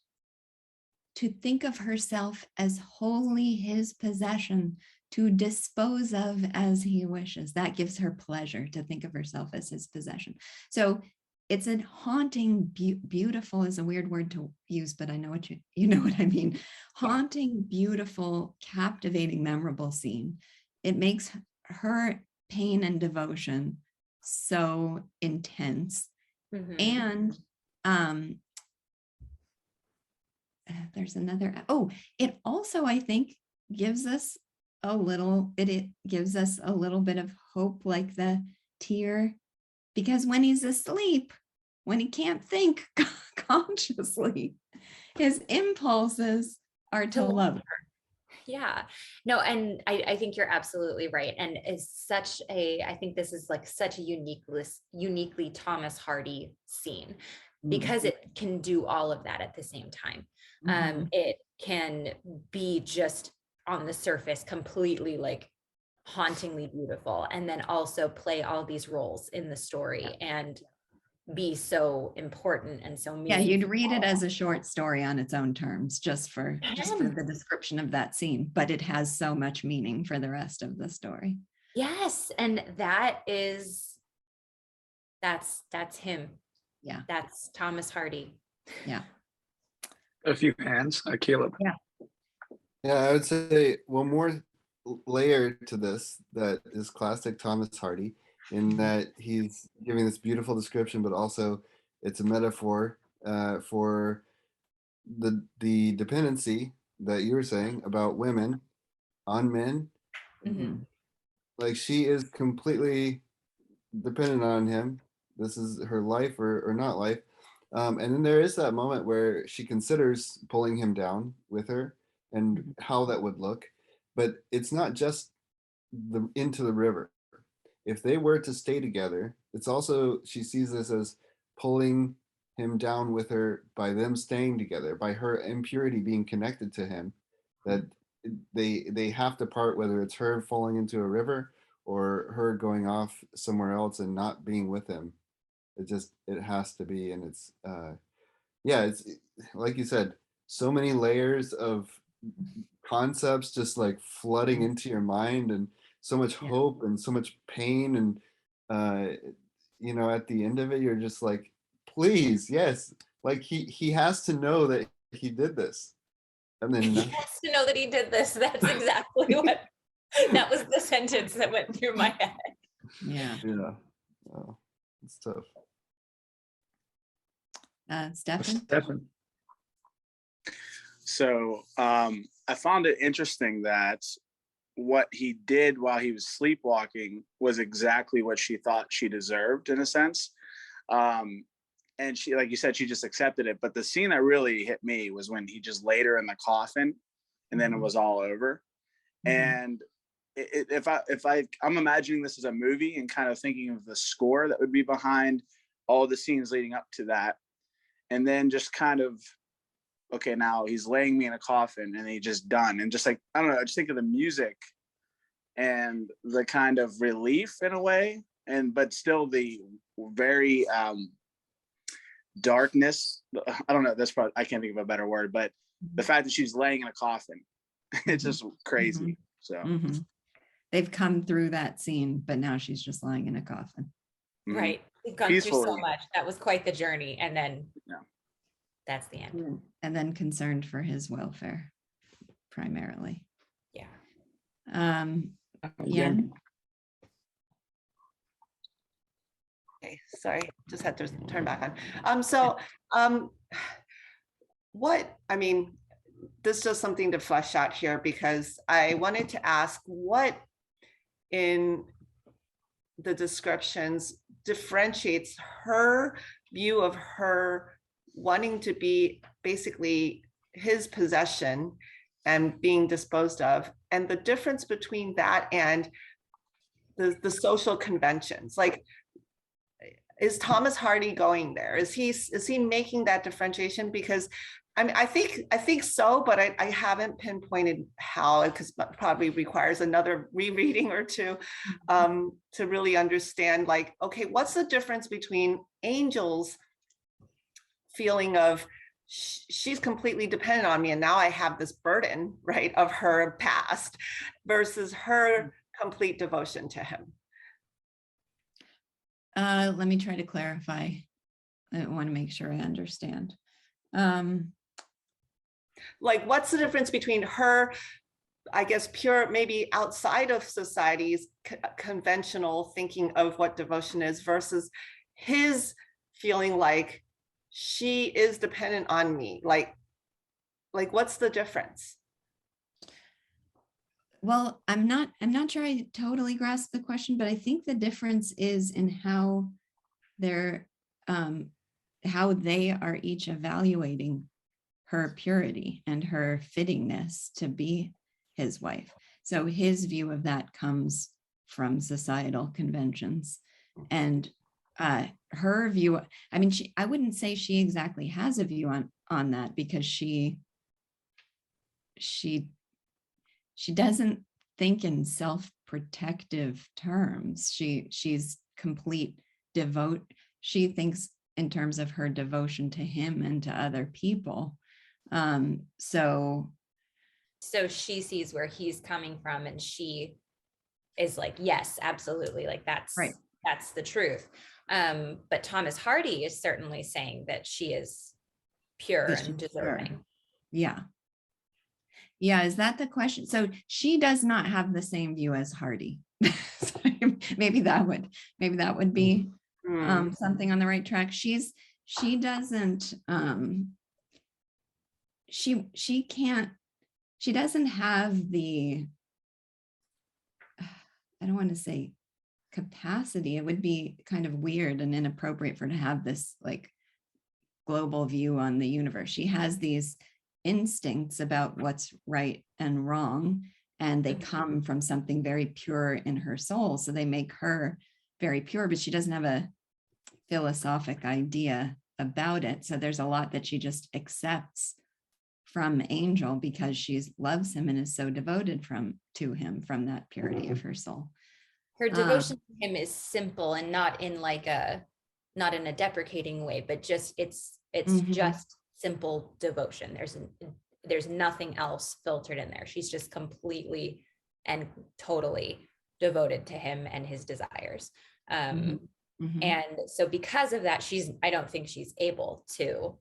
to think of herself as wholly his possession, to dispose of as he wishes. That gives her pleasure, to think of herself as his possession. So it's a haunting, beautiful is a weird word to use, but I know what you know what I mean. Haunting, beautiful, captivating, memorable scene. It makes her pain and devotion so intense. And there's another, it also, I think, gives us a little, it gives us a little bit of hope, like the tear, because when he's asleep, when he can't think consciously, his impulses are to love her. Yeah, no, and I think you're absolutely right. And it's I think this is like such a uniquely Thomas Hardy scene, because it can do all of that at the same time. It can be just on the surface completely like hauntingly beautiful, and then also play all these roles in the story and be so important and so meaningful. Yeah, you'd read it as a short story on its own terms, just for the description of that scene, but it has so much meaning for the rest of the story. Yes, and that's him. Yeah, that's Thomas Hardy. Yeah. A few hands, Caleb. Yeah, I would say one more layer to this that is classic Thomas Hardy, in that he's giving this beautiful description, but also it's a metaphor for the dependency that you were saying about women on men. Like, she is completely dependent on him. This is her life or not life. And then there is that moment where she considers pulling him down with her and how that would look. But it's not just into the river. If they were to stay together, it's also, she sees this as pulling him down with her by them staying together, by her impurity being connected to him, that they have to part, whether it's her falling into a river or her going off somewhere else and not being with him. It has to be. And it's it's like you said, so many layers of concepts just like flooding into your mind, and so much hope and so much pain. And at the end of it, you're just like, please, yes, like he has to know that he did this. And then he has to know that he did this. That's exactly what that was, the sentence that went through my head. Yeah. Oh, it's tough. Stefan? So I found it interesting that what he did while he was sleepwalking was exactly what she thought she deserved, in a sense. And she, like you said, she just accepted it. But the scene that really hit me was when he just laid her in the coffin, and then it was all over. And I'm imagining this as a movie and kind of thinking of the score that would be behind all the scenes leading up to that. And then just kind of, okay, now he's laying me in a coffin and he just done. And just like, I don't know, I just think of the music and the kind of relief in a way, but still the very darkness. I don't know, that's probably, I can't think of a better word, but the fact that she's laying in a coffin, it's just crazy. So they've come through that scene, but now she's just lying in a coffin. Right. We've gone through so much. That was quite the journey. And then that's the end. And then concerned for his welfare, primarily. Yeah. Yeah. Okay, sorry, just had to turn back on. What, I mean, this is just something to flesh out here because I wanted to ask what in the descriptions differentiates her view of her wanting to be basically his possession and being disposed of, and the difference between that and the social conventions. Like, is Thomas Hardy going there? Is he making that differentiation? Because I mean, I think so, but I haven't pinpointed how, because it probably requires another rereading or two to really understand, like, okay, what's the difference between Angel's feeling of she's completely dependent on me and now I have this burden, right, of her past versus her complete devotion to him? Let me try to clarify. I want to make sure I understand. Like, what's the difference between her, I guess, pure, maybe outside of society's conventional thinking of what devotion is versus his feeling like she is dependent on me? Like what's the difference? Well, I'm not sure I totally grasp the question, but I think the difference is in how they are each evaluating her purity and her fittingness to be his wife. So his view of that comes from societal conventions, and her view, I mean, I wouldn't say she exactly has a view on that, because she doesn't think in self-protective terms. She's complete devote. She thinks in terms of her devotion to him and to other people. So she sees where he's coming from, and she is like, yes, absolutely, like that's right. That's the truth. But Thomas Hardy is certainly saying that she is pure and deserving. Pure. Yeah, is that the question? So she does not have the same view as Hardy. maybe that would be something on the right track. She doesn't she doesn't have the, I don't want to say capacity. It would be kind of weird and inappropriate for her to have this like global view on the universe. She has these instincts about what's right and wrong, and they come from something very pure in her soul. So they make her very pure, but she doesn't have a philosophic idea about it. So there's a lot that she just accepts from Angel because she loves him and is so devoted to him from that purity of her soul. Her devotion to him is simple, and not in a deprecating way, but just it's just simple devotion. There's nothing else filtered in there. She's just completely and totally devoted to him and his desires. And so because of that, I don't think she's able to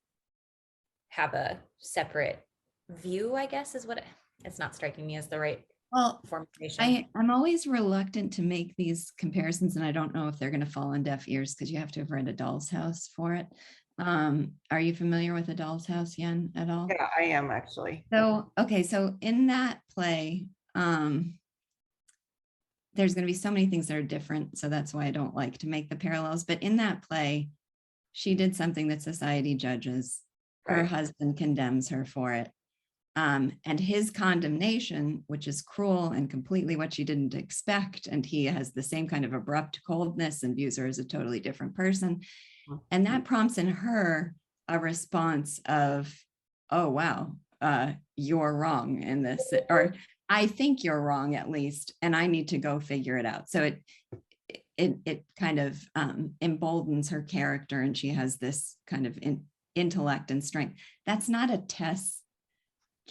have a separate view, I guess, is what it's not striking me as the right formulation. I'm always reluctant to make these comparisons, and I don't know if they're going to fall on deaf ears because you have to have read A Doll's House for it. Are you familiar with A Doll's House, Yen, at all? Yeah, I am actually. So, okay, so in that play, there's going to be so many things that are different, so that's why I don't like to make the parallels. But in that play, she did something that society judges. Her husband condemns her for it. And his condemnation, which is cruel and completely what she didn't expect, and he has the same kind of abrupt coldness and views her as a totally different person. And that prompts in her a response of, oh, wow, you're wrong in this, or I think you're wrong at least, and I need to go figure it out. So it kind of emboldens her character, and she has this kind of intellect and strength. That's not a Tess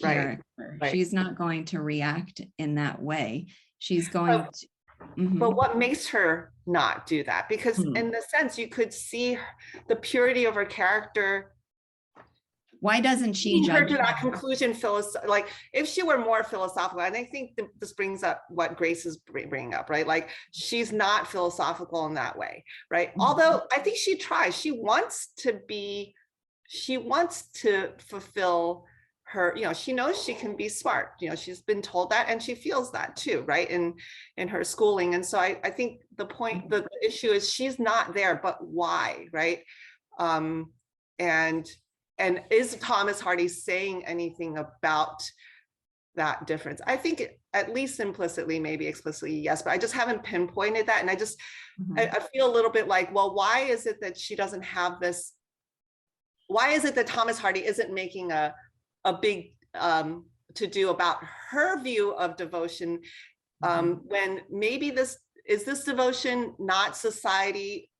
character. Right. She's not going to react in that way. She's going to. But what makes her not do that? Because in the sense, you could see the purity of her character Why doesn't she lead her judge to that him? conclusion? Like if she were more philosophical, and I think this brings up what Grace is bringing up, right? Like she's not philosophical in that way, right? Although I think she tries. She wants to fulfill her, she knows she can be smart, she's been told that, and she feels that too, right, in her schooling. And so I think the issue is she's not there, but why, right? And is Thomas Hardy saying anything about that difference? I think at least implicitly, maybe explicitly, yes, but I just haven't pinpointed that. And I just, I feel a little bit like, well, why is it that she doesn't have this? Why is it that Thomas Hardy isn't making a big to do about her view of devotion, when maybe this devotion not society,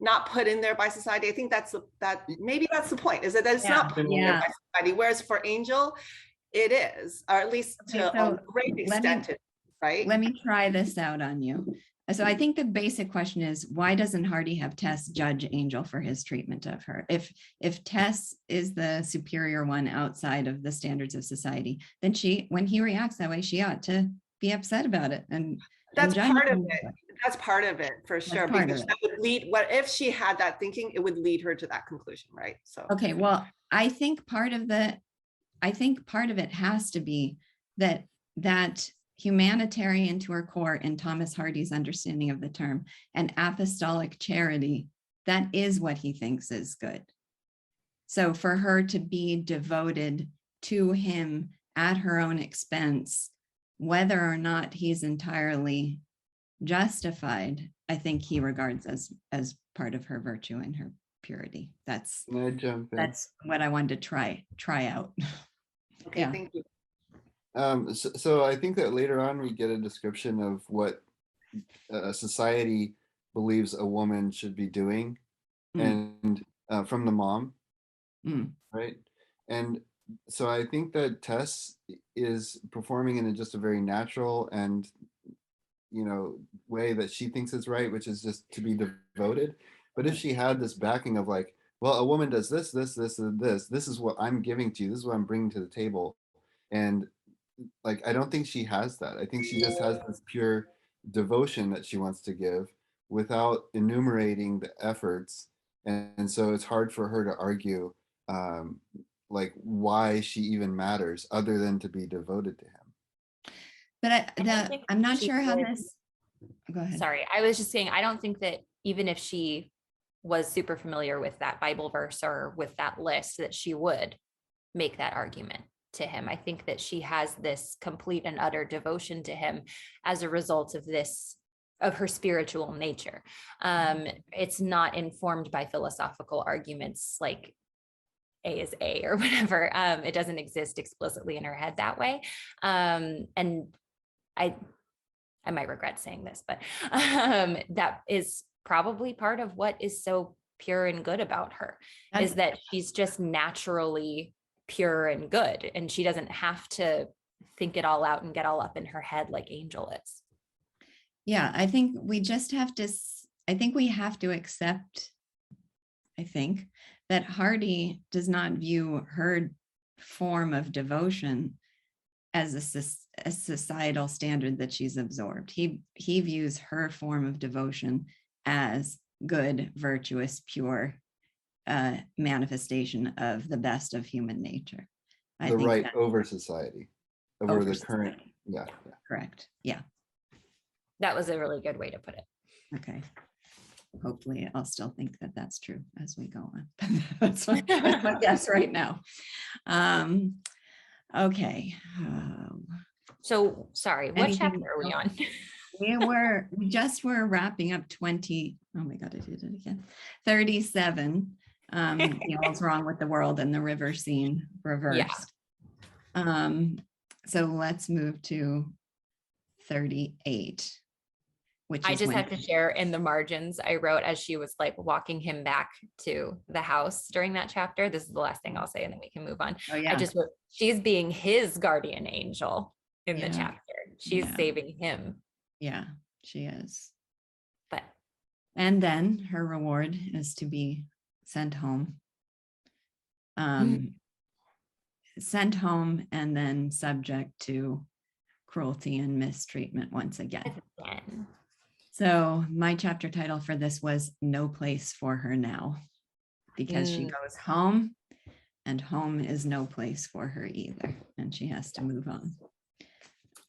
not put in there by society? I think maybe that's the point, is that it's not put in there by society, whereas for Angel it is, or at least to a great extent, right? Let me try this out on you. So I think the basic question is, why doesn't Hardy have Tess judge Angel for his treatment of her? If Tess is the superior one outside of the standards of society, then when he reacts that way, she ought to be upset about it. And that's part of it. That's part of it, for sure. Because that would lead, what if she had that thinking, it would lead her to that conclusion, right? So okay, well, I think part of it has to be that humanitarian to her core in Thomas Hardy's understanding of the term, and apostolic charity, that is what he thinks is good. So for her to be devoted to him at her own expense, whether or not he's entirely justified, I think he regards as part of her virtue and her purity. That's what I wanted to try out. Okay, thank you. So I think that later on we get a description of what society believes a woman should be doing, and from the mom, right? And so I think that Tess is performing in just a very natural and way that she thinks is right, which is just to be devoted. But if she had this backing of like, well, a woman does this, and this is what I'm giving to you, this is what I'm bringing to the table, and like, I don't think she has that. I think she just has this pure devotion that she wants to give without enumerating the efforts. And so it's hard for her to argue like why she even matters other than to be devoted to him. But I'm not sure how this, go ahead. Sorry, I was just saying, I don't think that even if she was super familiar with that Bible verse or with that list, that she would make that argument to him. I think that she has this complete and utter devotion to him as a result of her spiritual nature. It's not informed by philosophical arguments like A is A or whatever. It doesn't exist explicitly in her head that way. And I might regret saying this, but that is probably part of what is so pure and good about her, is that she's just naturally pure and good, and she doesn't have to think it all out and get all up in her head like Angel is. Yeah, I think we have to accept, that Hardy does not view her form of devotion as a societal standard that she's absorbed. He views her form of devotion as good, virtuous, pure manifestation of the best of human nature. I think right over society, over the current. Society. Yeah. Correct. Yeah. That was a really good way to put it. Okay. Hopefully I'll still think that that's true as we go on. That's my guess right now. Okay. So sorry, what chapter are we on? We just were wrapping up 20. Oh my God, I did it again. 37. What's wrong with the world and the river scene reversed. Yeah. So let's move to 38. Which I just have to share in the margins, I wrote as she was like walking him back to the house during that chapter. This is the last thing I'll say and then we can move on. Oh, yeah. I just wrote, she's being his guardian angel in the chapter. She's saving him. Yeah, she is. But and then her reward is to be sent home sent home and then subject to cruelty and mistreatment once again. So my chapter title for this was No Place for Her Now, because she goes home and home is no place for her either, and she has to move on.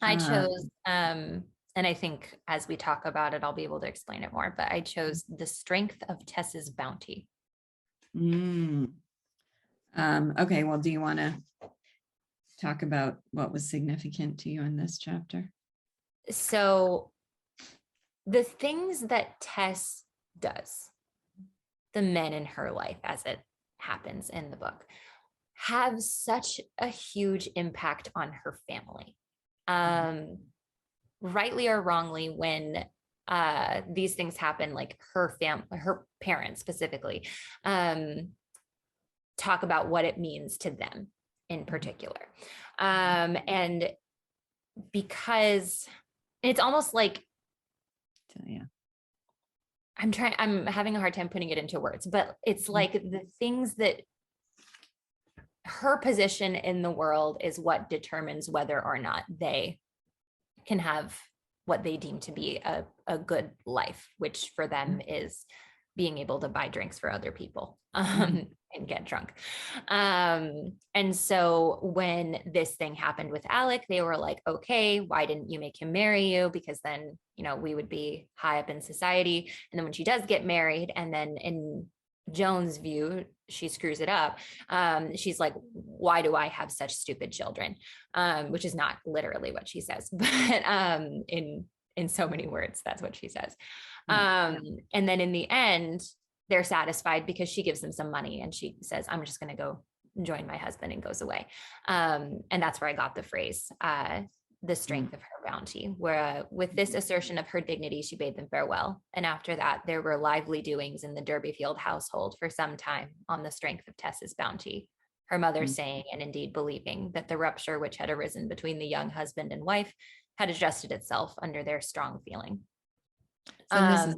I chose, and I think as we talk about it, I'll be able to explain it more, but I chose The Strength of Tess's Bounty. Okay, well, do you want to talk about what was significant to you in this chapter? So the things that Tess does, the men in her life as it happens in the book, have such a huge impact on her family. Rightly or wrongly, when these things happen, like her parents specifically, talk about what it means to them in particular. And because it's almost like, Yeah, I'm having a hard time putting it into words, but it's like the things that her position in the world is what determines whether or not they can have what they deem to be a good life, which for them is being able to buy drinks for other people and get drunk. And so when this thing happened with Alec, they were like, okay, why didn't you make him marry you? Because then, you know, we would be high up in society. And then when she does get married, and then in Joan's view, she screws it up. She's like, why do I have such stupid children? Which is not literally what she says, but in so many words, that's what she says. And then in the end, they're satisfied because she gives them some money and she says, I'm just going to go join my husband, and goes away. And that's where I got the phrase, the strength of her bounty, where with this assertion of her dignity, she bade them farewell. And after that, there were lively doings in the Derbyfield household for some time on the strength of Tess's bounty. Her mother saying, and indeed believing, that the rupture which had arisen between the young husband and wife had adjusted itself under their strong feeling. So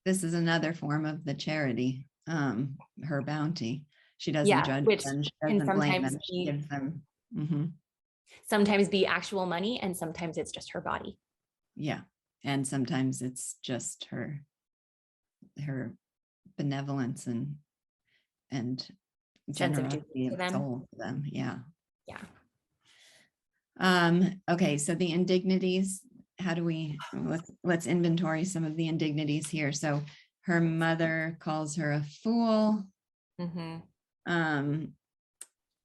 this is another form of the charity, her bounty. She doesn't judge them, she doesn't blame them, she gives them. Sometimes be actual money, and sometimes it's just her body. Yeah, and sometimes it's just her benevolence and generosity of soul to them. Yeah. Okay, so the indignities, how do we, let's inventory some of the indignities here. So her mother calls her a fool.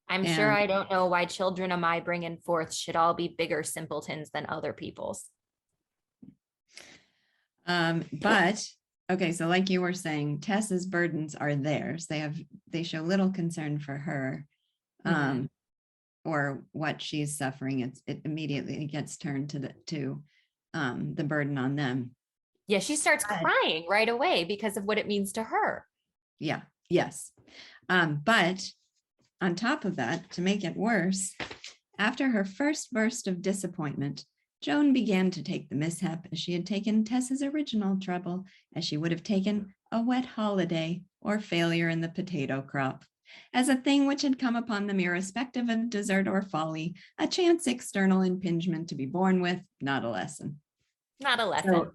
I'm sure I don't know why children am I bringing forth should all be bigger simpletons than other people's. But okay, so like you were saying, Tess's burdens are theirs. They show little concern for her, or what she's suffering. It immediately gets turned to the burden on them. Yeah, she starts crying right away because of what it means to her. Yeah, yes. But on top of that, to make it worse, after her first burst of disappointment, Joan began to take the mishap as she had taken Tess's original trouble, as she would have taken a wet holiday or failure in the potato crop, as a thing which had come upon them irrespective of desert or folly, a chance external impingement to be borne with, not a lesson. Not a lesson. So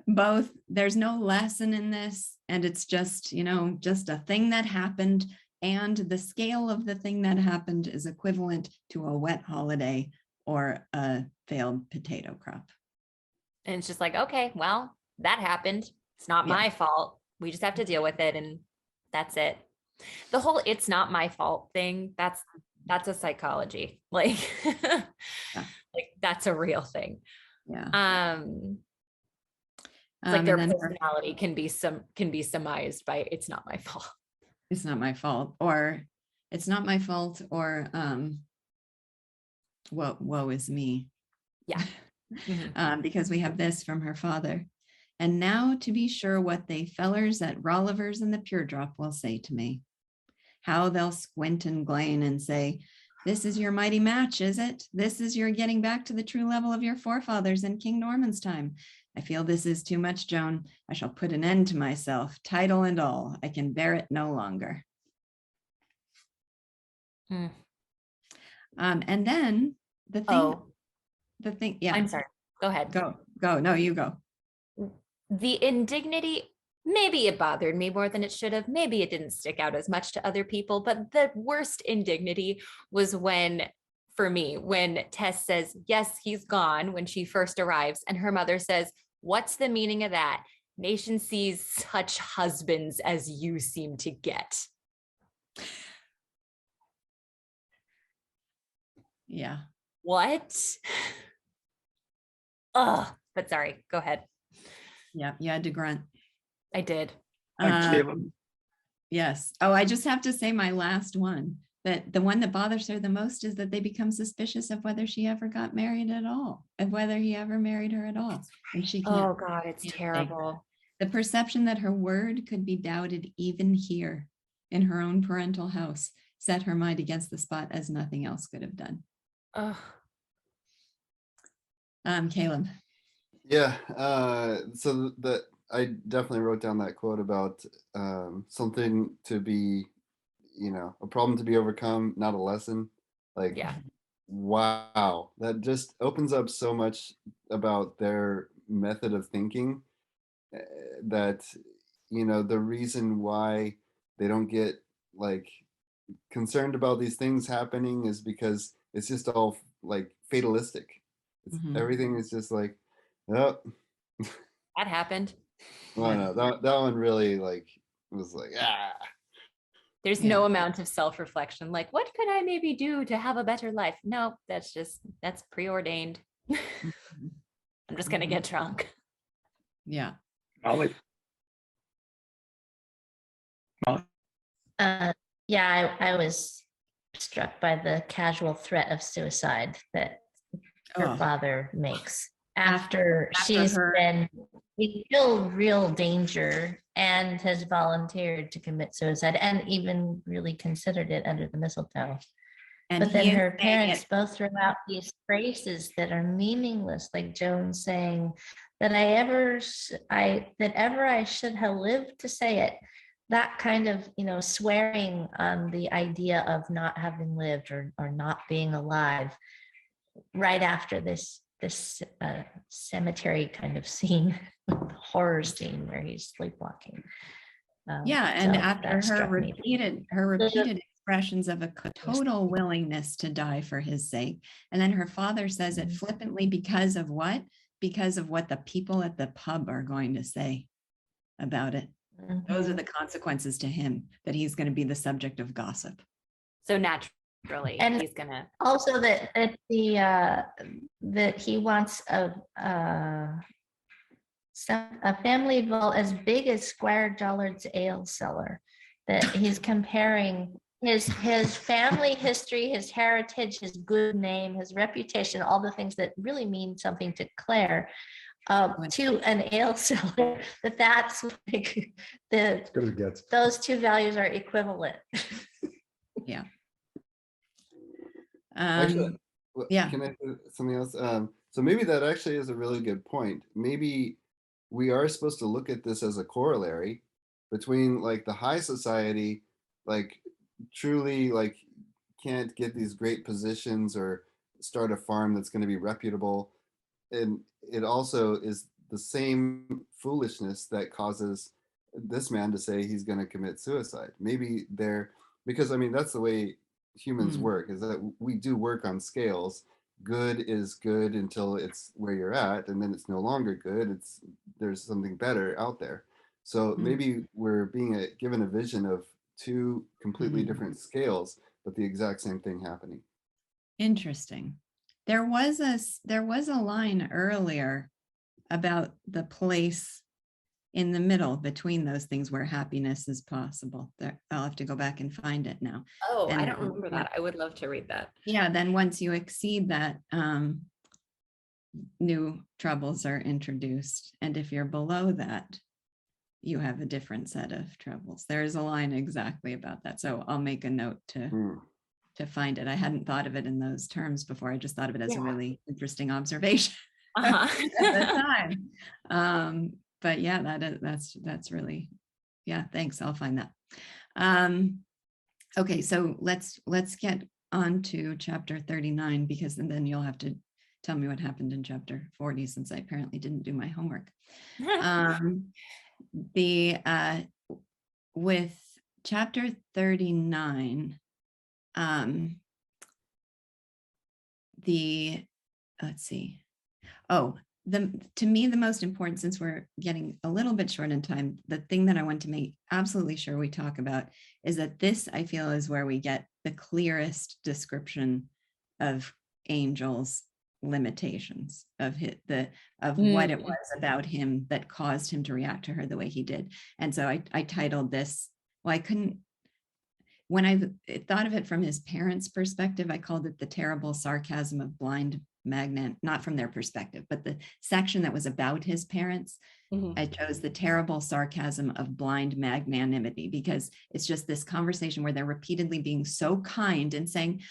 both, there's no lesson in this, and it's just, just a thing that happened, and the scale of the thing that happened is equivalent to a wet holiday or a failed potato crop. And it's just like, okay, well, that happened. It's not my fault. We just have to deal with it, and that's it. The whole "it's not my fault" thing, that's a psychology. Like, like that's a real thing. Yeah. Like their personality can be surmised by "it's not my fault." It's not my fault, or it's not my fault, or woe is me. Yeah. Because we have this from her father. And now to be sure what they fellers at Rolliver's and the Pure Drop will say to me. How they'll squint and glane and say, this is your mighty match, is it? This is your getting back to the true level of your forefathers in King Norman's time. I feel this is too much, Joan. I shall put an end to myself, title and all. I can bear it no longer. Mm. And then the thing, yeah. I'm sorry. Go ahead. Go. No, you go. The indignity, maybe it bothered me more than it should have. Maybe it didn't stick out as much to other people, but the worst indignity was for me, when Tess says, yes, he's gone, when she first arrives, and her mother says, what's the meaning of that? Nation sees such husbands as you seem to get. Yeah. What? Oh, but sorry, go ahead. Yeah, you had to grunt. I did. Caleb. Yes. Oh, I just have to say my last one, that the one that bothers her the most is that they become suspicious of whether she ever got married at all, of whether he ever married her at all. And she can't. Oh God, it's terrible. The perception that her word could be doubted even here in her own parental house set her mind against the spot as nothing else could have done. Oh. Caleb. Yeah. So that I definitely wrote down that quote about something to be, a problem to be overcome, not a lesson. Like, Yeah. Wow, that just opens up so much about their method of thinking, that, the reason why they don't get like concerned about these things happening is because it's just all like fatalistic. Everything is just like, oh, That happened. well, no, that one really was like, ah. There's no amount of self-reflection. Like, what could I maybe do to have a better life? No, that's preordained. I'm just going to get drunk. Yeah. Molly. Yeah, I was struck by the casual threat of suicide that her father makes after she's been in real danger and has volunteered to commit suicide and even really considered it under the mistletoe. But then her parents both throw out these phrases that are meaningless, like Joan saying that ever I should have lived to say it. That kind of, swearing on the idea of not having lived or not being alive right after this cemetery kind of scene, horror scene where he's sleepwalking. And after her repeated expressions of a total willingness to die for his sake, and then her father says it flippantly because of what? Because of what the people at the pub are going to say about it. Those are the consequences to him, that he's going to be the subject of gossip. So naturally, and he's gonna also that he wants a family vault as big as Squire Jollard's ale cellar. That he's comparing his family history, his heritage, his good name, his reputation, all the things that really mean something to Claire, to an ale cellar. That's like those two values are equivalent. Yeah. Actually, can I say something else? So maybe that actually is a really good point. Maybe we are supposed to look at this as a corollary between like the high society, like truly like can't get these great positions or start a farm that's going to be reputable. And it also is the same foolishness that causes this man to say he's going to commit suicide. Maybe because I mean, that's the way humans work, is that we do work on scales. Good is good until it's where you're at, and then it's no longer good. There's something better out there. So maybe we're being given a vision of two completely different scales, but the exact same thing happening. Interesting. There was a line earlier about the place in the middle between those things where happiness is possible. I'll have to go back and find it now. Oh, I don't remember that. I would love to read that. Yeah, then once you exceed that, new troubles are introduced. And if you're below that, you have a different set of troubles. There's a line exactly about that. So I'll make a note to find it. I hadn't thought of it in those terms before. I just thought of it as a really interesting observation at the time. But yeah, that's really, yeah, thanks. I'll find that. Okay, so let's get on to chapter 39, because then you'll have to tell me what happened in chapter 40, since I apparently didn't do my homework. With chapter 39, let's see. To me, the most important, since we're getting a little bit short in time, the thing that I want to make absolutely sure we talk about is that this, I feel, is where we get the clearest description of Angel's limitations, of what it was about him that caused him to react to her the way he did. And so I titled this, well, I couldn't, when I thought of it from his parents' perspective, I called it the terrible sarcasm of blind magnanimity, not from their perspective, but the section that was about his parents. I chose the terrible sarcasm of blind magnanimity, because it's just this conversation where they're repeatedly being so kind and saying,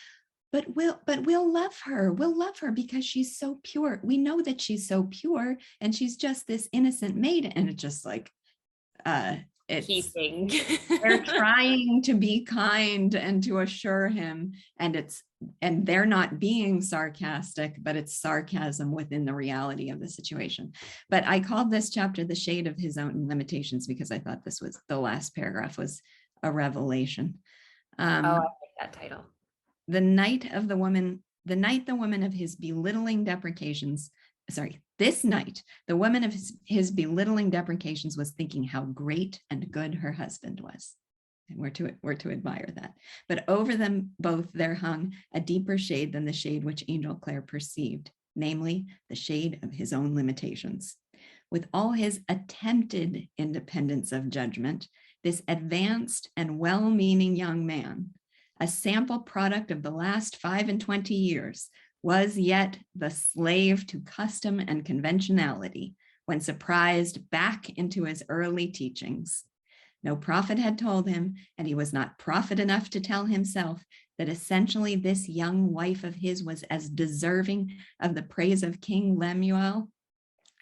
but we'll love her. We'll love her because she's so pure. We know that she's so pure, and she's just this innocent maid. And it's just like, they're trying to be kind and to assure him, and they're not being sarcastic, but it's sarcasm within the reality of the situation. But I called this chapter The Shade of His Own Limitations, because I thought this was, the last paragraph was a revelation. I like that title. The night the woman of his belittling deprecations, this night, the woman of his belittling deprecations was thinking how great and good her husband was. And we're to admire that. But over them both there hung a deeper shade than the shade which Angel Clare perceived, namely the shade of his own limitations. With all his attempted independence of judgment, this advanced and well-meaning young man, a sample product of the last 25 years, was yet the slave to custom and conventionality when surprised back into his early teachings. No prophet had told him, and he was not prophet enough to tell himself, that essentially this young wife of his was as deserving of the praise of King Lemuel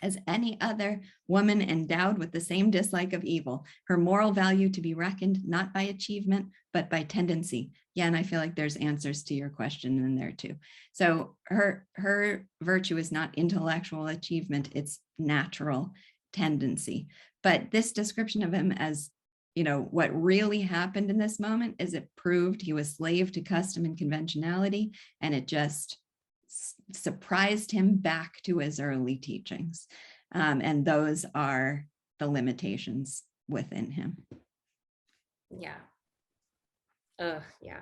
as any other woman endowed with the same dislike of evil, her moral value to be reckoned not by achievement, but by tendency. Yeah, and I feel like there's answers to your question in there too. So her virtue is not intellectual achievement, it's natural tendency. But this description of him as, what really happened in this moment is it proved he was slave to custom and conventionality, and it just surprised him back to his early teachings. And those are the limitations within him. Yeah. Yeah.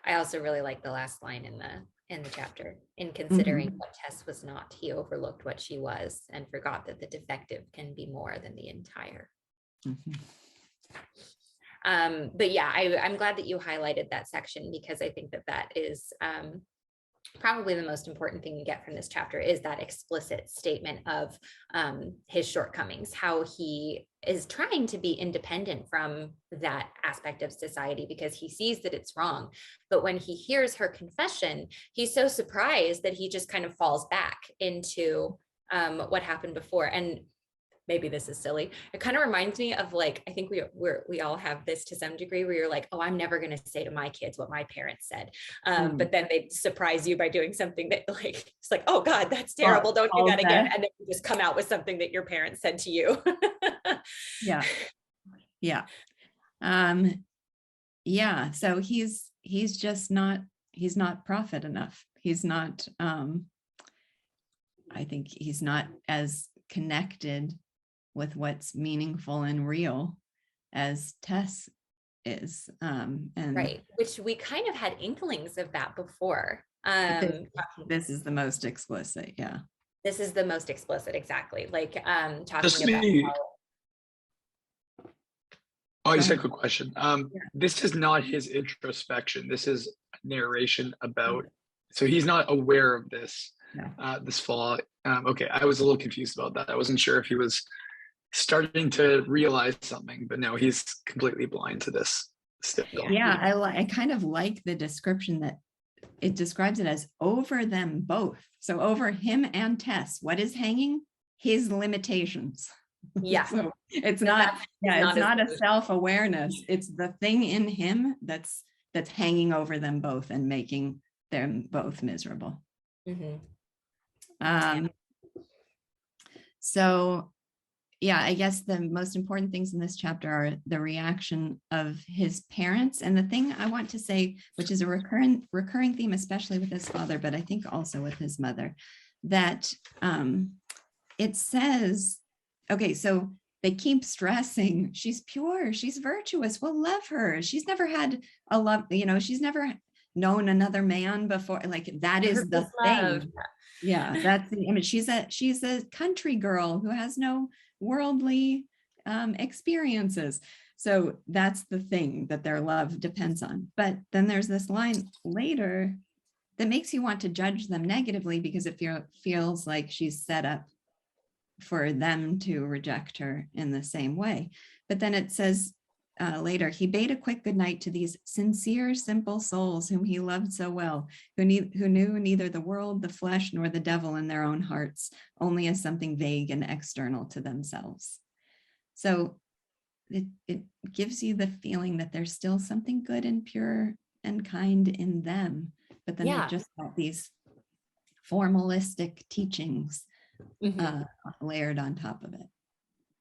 I also really like the last line in the chapter. In considering what Tess was not, he overlooked what she was and forgot that the defective can be more than the entire. But yeah, I'm glad that you highlighted that section, because I think that is probably the most important thing you get from this chapter, is that explicit statement of his shortcomings, how he is trying to be independent from that aspect of society because he sees that it's wrong. But when he hears her confession, he's so surprised that he just kind of falls back into what happened before. And maybe this is silly. It kind of reminds me of, like, I think we all have this to some degree, where you're like, oh, I'm never going to say to my kids what my parents said. But then they surprise you by doing something that, like, it's like, oh God, that's terrible. Don't do that again. And then you just come out with something that your parents said to you. Yeah. Yeah. So he's just not, he's not prophet enough. He's not, I think he's not as connected with what's meaningful and real as Tess is. And right, which we kind of had inklings of that before. This is the most explicit. Yeah. This is the most explicit, exactly. Like talking about I just had a quick question. This is not his introspection. This is a narration about, so he's not aware of this, this flaw. Okay, I was a little confused about that. I wasn't sure if he was starting to realize something, but no, he's completely blind to this still. Yeah, I kind of like the description that it describes it as over them both. So over him and Tess, what is hanging? His limitations. Yeah. So it's not, it's not a self-awareness. It's the thing in him that's that's hanging over them both and making them both miserable. So yeah, I guess the most important things in this chapter are the reaction of his parents. And the thing I want to say, which is a recurring theme, especially with his father, but I think also with his mother, that it says, okay, so they keep stressing, she's pure, she's virtuous, we'll love her. She's never had a love, she's never known another man before. Like that is the thing. Yeah, that's the image. She's a country girl who has no worldly experiences. So that's the thing that their love depends on. But then there's this line later that makes you want to judge them negatively because it feels like she's set up for them to reject her in the same way. But then it says later, he bade a quick goodnight to these sincere, simple souls whom he loved so well, who knew neither the world, the flesh, nor the devil in their own hearts, only as something vague and external to themselves. So it gives you the feeling that there's still something good and pure and kind in them, but then they just got these formalistic teachings layered on top of it.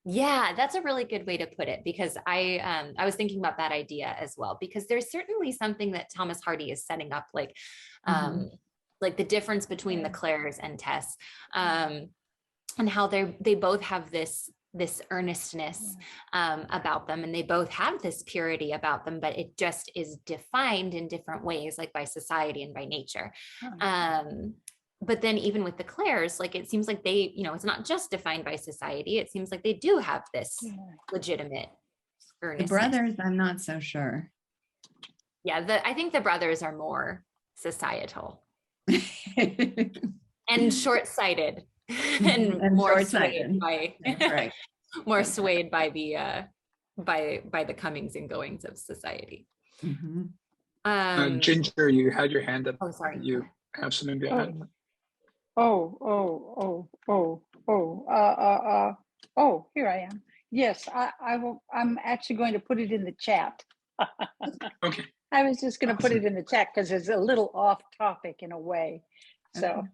Yeah, that's a really good way to put it, because I was thinking about that idea as well, because there's certainly something that Thomas Hardy is setting up, like the difference between the Claires and Tess, and how they both have this earnestness about them, and they both have this purity about them, but it just is defined in different ways, like by society and by nature. But then even with the Claires, like it seems like they, it's not just defined by society. It seems like they do have this legitimate earnestness. The brothers, I'm not so sure. Yeah, I think the brothers are more societal and short-sighted and more swayed by right. more swayed by the by the comings and goings of society. Ginger, you had your hand up. Oh, sorry. You have something behind. Here I am. Yes, I will. I'm actually going to put it in the chat. Okay. I was just going to put it in the chat because it's a little off topic in a way. So,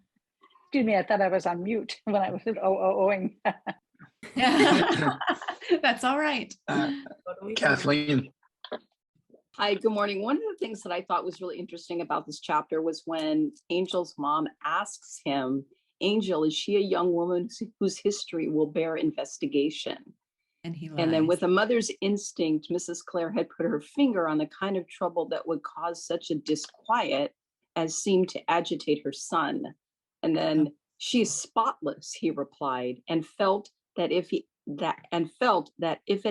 excuse me, I thought I was on mute when I was ing. That's all right. Kathleen. Hi, good morning. One of the things that I thought was really interesting about this chapter was when Angel's mom asks him, Angel, is she a young woman whose history will bear investigation? And then with a mother's instinct, Mrs. Clare had put her finger on the kind of trouble that would cause such a disquiet as seemed to agitate her son. And then she's spotless, he replied, and felt that if it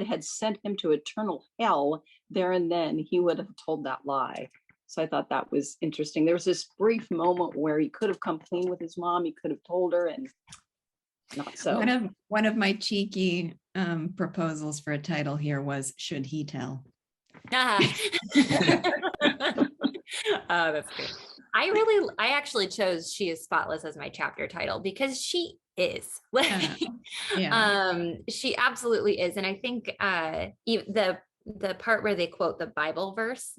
had sent him to eternal hell there and then, he would have told that lie. So I thought that was interesting. There was this brief moment where he could have come clean with his mom. He could have told her, and not so. One of my cheeky proposals for a title here was "Should He Tell?" Oh, that's good. I actually chose "She is Spotless" as my chapter title because she is. She absolutely is. And I think the part where they quote the Bible verse,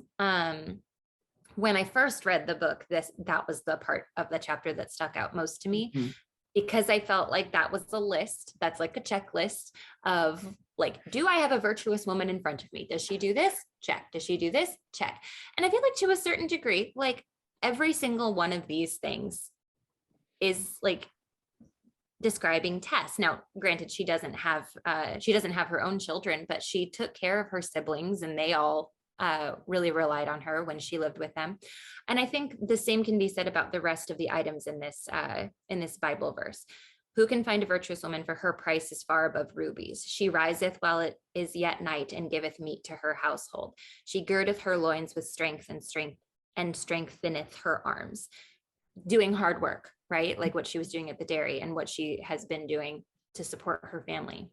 when I first read the book, that was the part of the chapter that stuck out most to me, because I felt like that was a list. That's like a checklist of like, do I have a virtuous woman in front of me? Does she do this? Check. Does she do this? Check. And I feel like to a certain degree, like every single one of these things is like describing Tess. Now, granted, she doesn't have her own children, but she took care of her siblings, and they all really relied on her when she lived with them. And I think the same can be said about the rest of the items in this Bible verse. Who can find a virtuous woman, for her price is far above rubies? She riseth while it is yet night, and giveth meat to her household. She girdeth her loins with strength, and strengtheneth her arms. Doing hard work, right? Like what she was doing at the dairy and what she has been doing to support her family.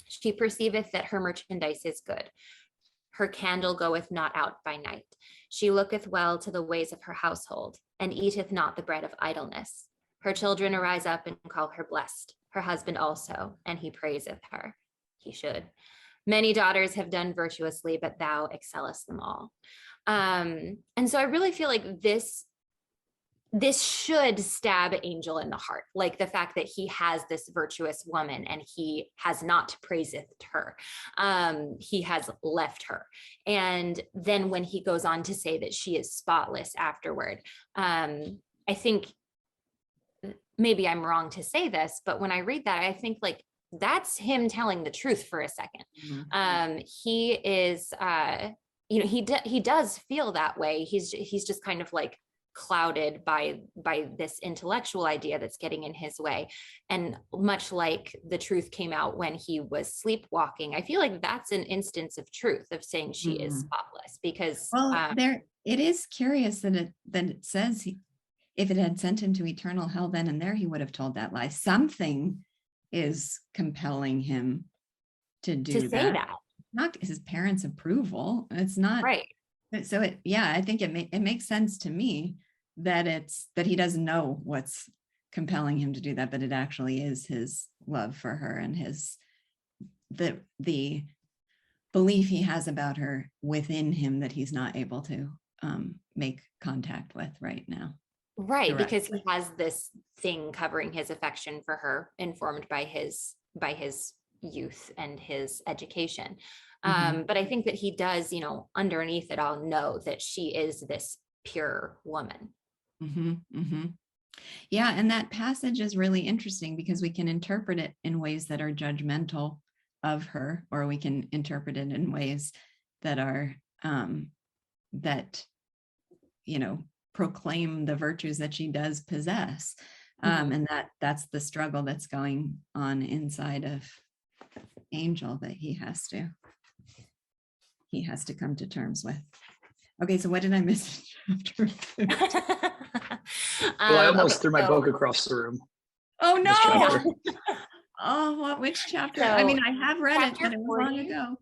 She perceiveth that her merchandise is good. Her candle goeth not out by night. She looketh well to the ways of her household, and eateth not the bread of idleness. Her children arise up and call her blessed, her husband also, and he praiseth her. He should. Many daughters have done virtuously, but thou excellest them all. And so I really feel like this should stab Angel in the heart, like the fact that he has this virtuous woman and he has not praiseth her. He has left her. And then when he goes on to say that she is spotless afterward, I think maybe I'm wrong to say this, but when I read that, I think like that's him telling the truth for a second. He is, he does feel that way. He's just kind of like clouded by this intellectual idea that's getting in his way. And much like the truth came out when he was sleepwalking, I feel like that's an instance of truth, of saying she is spotless, because it is curious that it says if it had sent him to eternal hell then and there, he would have told that lie. Something is compelling him to do that. Not his parents' approval. It's not right. So I think it makes sense to me that he doesn't know what's compelling him to do that, but it actually is his love for her and the belief he has about her within him that he's not able to make contact with right now. Right, Directly. because he has this thing covering his affection for her, informed by his youth and his education. But I think that he does, underneath it all, know that she is this pure woman. Yeah, and that passage is really interesting because we can interpret it in ways that are judgmental of her, or we can interpret it in ways that are proclaim the virtues that she does possess. And that's the struggle that's going on inside of Angel that he has to come to terms with. Okay, so what did I miss in chapter 50? Well, I almost threw my book across the room. Oh no! Oh, which chapter? So, I mean, I have read it, but it was 40, long ago.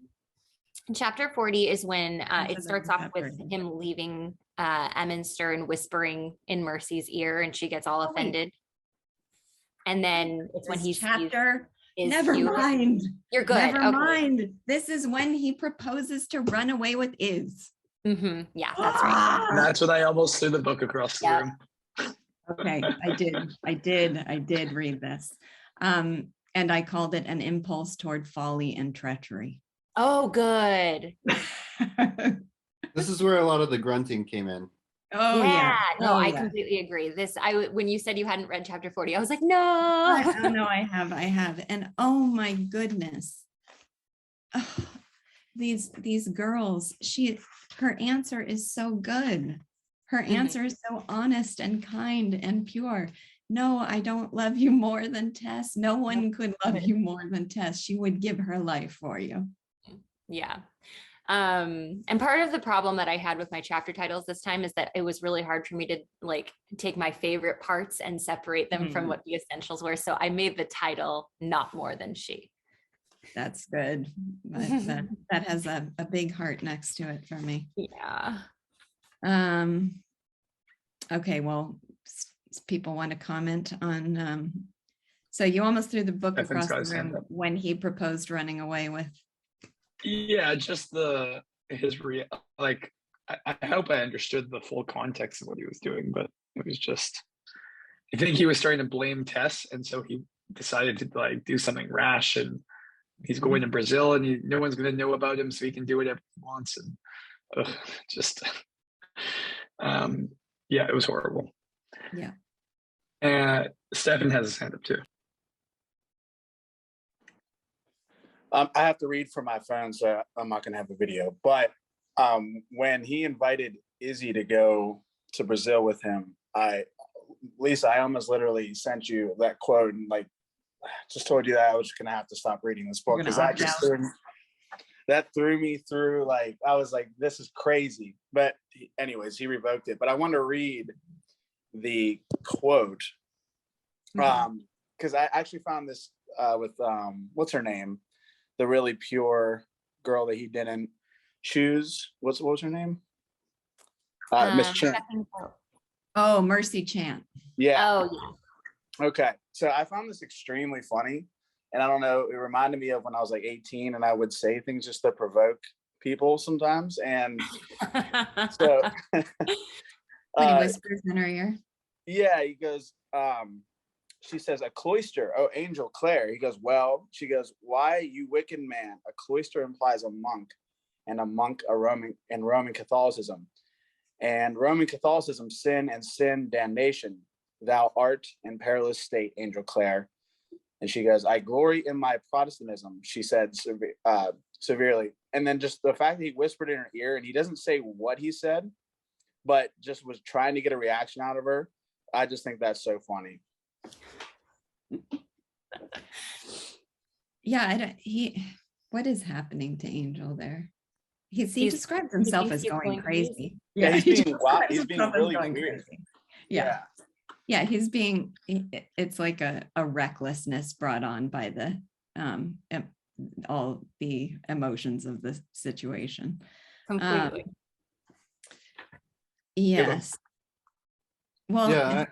Chapter 40 is when it starts off with him leaving Emminster and whispering in Mercy's ear, and she gets all offended. And then it's when he's chapter. Never mind. You're good. Never mind. This is when he proposes to run away with Iz. Yeah, that's right. That's when I almost threw the book across the room. Okay, I did read this. And I called it an impulse toward folly and treachery. Oh, good. This is where a lot of the grunting came in. Oh yeah. No, I completely agree. When you said you hadn't read chapter 40, I was like, no. No, I have. And oh my goodness. Oh, these girls, her answer is so good. Her answer is so honest and kind and pure. No, I don't love you more than Tess. No one could love you more than Tess. She would give her life for you. Yeah. And part of the problem that I had with my chapter titles this time is that it was really hard for me to take my favorite parts and separate them from what the essentials were. So I made the title Not More Than She. That's good. That has a big heart next to it for me. Yeah. Okay, well, people want to comment on so you almost threw the book across the room when he proposed running away with. Yeah, just I hope I understood the full context of what he was doing, but it was just, I think he was starting to blame Tess, and so he decided to do something rash, and he's going to Brazil, and no one's going to know about him, so he can do whatever he wants, and it was horrible. Yeah. Stefan has his hand up too. I have to read from my phone, so I'm not going to have a video. But when he invited Izzy to go to Brazil with him, Lisa, I almost literally sent you that quote and just told you that I was going to have to stop reading this book because that threw me through. I was like, this is crazy. But anyways, he revoked it. But I want to read the quote because I actually found this with what's her name? The really pure girl that he didn't choose. What was her name? Miss Chant. Oh, Mercy Chant. Yeah. Oh, yeah. Okay. So I found this extremely funny. And I don't know, it reminded me of when I was like 18 and I would say things just to provoke people sometimes. And so When he whispers in her ear. yeah, he goes, she says, a cloister, oh, Angel Claire. He goes, well, she goes, why, you wicked man? A cloister implies a monk, and a monk in Roman Catholicism. And Roman Catholicism, sin and sin damnation. Thou art in perilous state, Angel Claire. And she goes, I glory in my Protestantism, she said severely. And then just the fact that he whispered in her ear, and he doesn't say what he said, but just was trying to get a reaction out of her. I just think that's so funny. Yeah, what is happening to Angel there? He describes himself as going crazy. Yeah, he's being wild. He's being really weird. Crazy. Yeah, he's being, it's like a recklessness brought on by the all the emotions of the situation. Completely. Yes. Well, Yeah.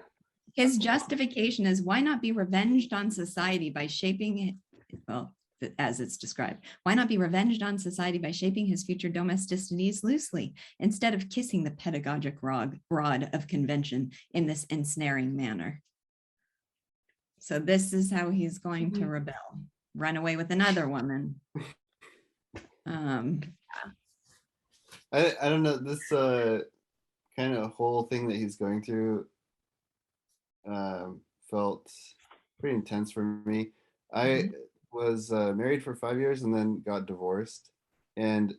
His justification is, why not be revenged on society by shaping it? Well, as it's described, why not be revenged on society by shaping his future domesticities loosely instead of kissing the pedagogic rod of convention in this ensnaring manner? So this is how he's going to rebel, run away with another woman. I don't know, this kind of whole thing that he's going through felt pretty intense for me. I was married for 5 years and then got divorced, and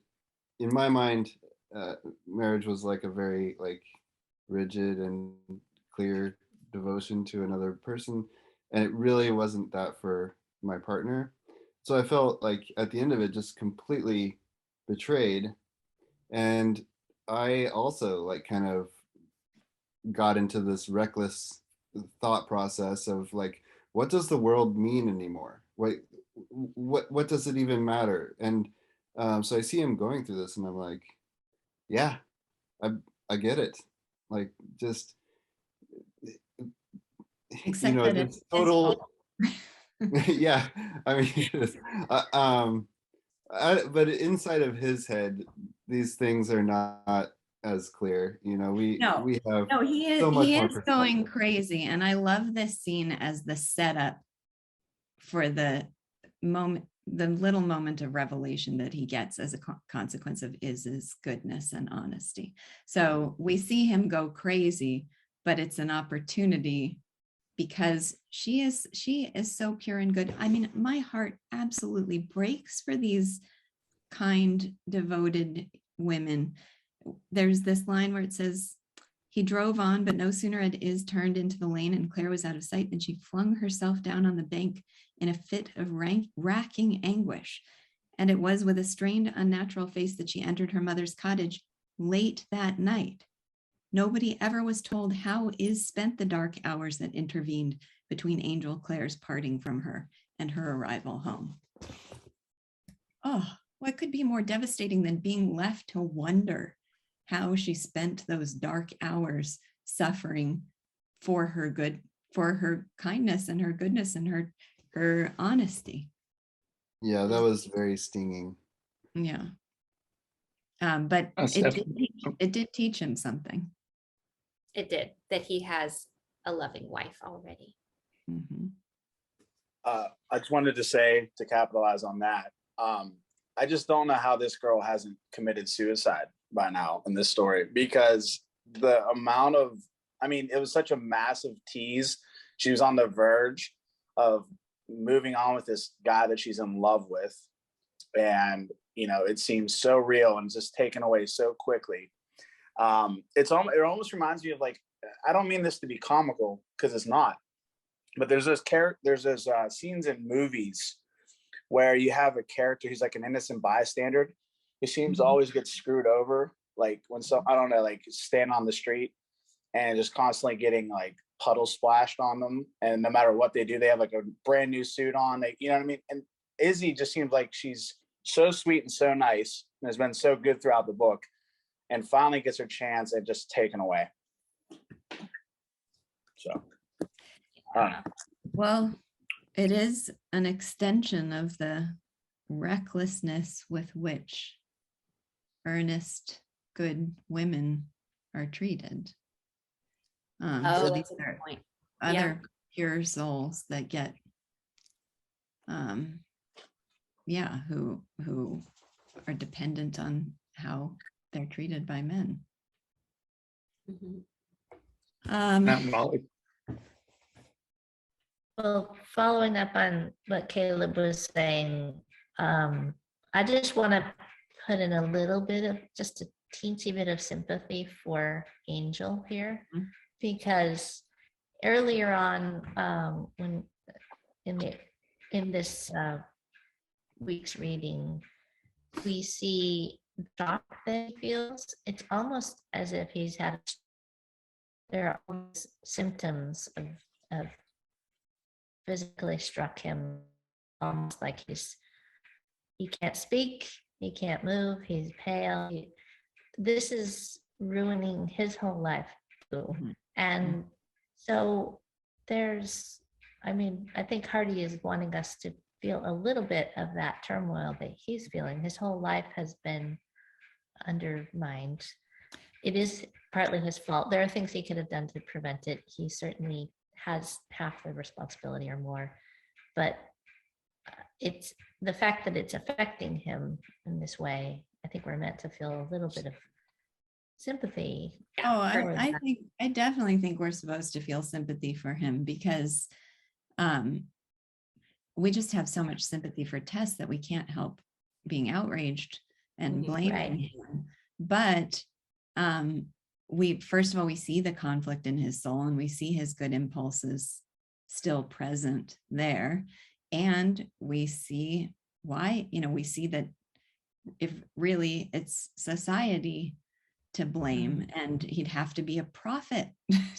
in my mind marriage was like a very like rigid and clear devotion to another person, and it really wasn't that for my partner. So I felt like at the end of it just completely betrayed, and I also like kind of got into this reckless thought process of like, what does the world mean anymore? What does it even matter? And so I see him going through this, and I'm like, yeah, I get it. Like, just Except that it's it's total. Yeah, I mean, but inside of his head, these things are not as clear. We have he is so much he more is going perspective. crazy, and I love this scene as the setup for the little moment of revelation that he gets as a consequence of Iz's goodness and honesty. So we see him go crazy, but it's an opportunity because she is so pure and good. I mean, my heart absolutely breaks for these kind, devoted women. There's this line where it says, he drove on, but no sooner had Iz turned into the lane and Claire was out of sight than she flung herself down on the bank in a fit of racking anguish. And it was with a strained, unnatural face that she entered her mother's cottage late that night. Nobody ever was told how Iz spent the dark hours that intervened between Angel Claire's parting from her and her arrival home. Oh, what could be more devastating than being left to wonder how she spent those dark hours suffering for her kindness and her goodness and her honesty. Yeah, that was very stinging. Yeah. But it did teach him something. It did, that he has a loving wife already. Mm-hmm. I just wanted to say, to capitalize on that, I just don't know how this girl hasn't committed suicide by now in this story, because the amount of, I mean, it was such a massive tease. She was on the verge of moving on with this guy that she's in love with. And, it seems so real and just taken away so quickly. It almost reminds me of, like, I don't mean this to be comical because it's not, but there's those scenes in movies where you have a character who's like an innocent bystander who seems to always get screwed over, like when I don't know, like stand on the street and just constantly getting like puddles splashed on them, and no matter what they do, they have like a brand new suit on. You know what I mean? And Izzy just seems like she's so sweet and so nice and has been so good throughout the book, and finally gets her chance and just taken away. So well, It is an extension of the recklessness with which earnest, good women are treated. Oh, So that's these a are good point. other pure souls that get, yeah, who are dependent on how they're treated by men. Mhm. Molly. Well, following up on what Caleb was saying, I just want to put in a little bit of, just a teensy bit of sympathy for Angel here, Mhm. because earlier on, when in this week's reading, we see the shock that he feels. It's almost as if he's had, there are always symptoms of physically struck him, almost like he can't speak, he can't move, he's pale. This is ruining his whole life too. Mhm. And so there's, I mean, I think Hardy is wanting us to feel a little bit of that turmoil that he's feeling. His whole life has been undermined. It is partly his fault. There are things he could have done to prevent it. He certainly has half the responsibility or more, but it's the fact that it's affecting him in this way. I think we're meant to feel a little bit of sympathy. Oh, for I that. think, I definitely think we're supposed to feel sympathy for him, because we just have so much sympathy for Tess that we can't help being outraged and Mhm. blaming Right. him. But we, first of all, we see the conflict in his soul, and we see his good impulses still present there. And we see why, we see that if really it's society to blame, and he'd have to be a prophet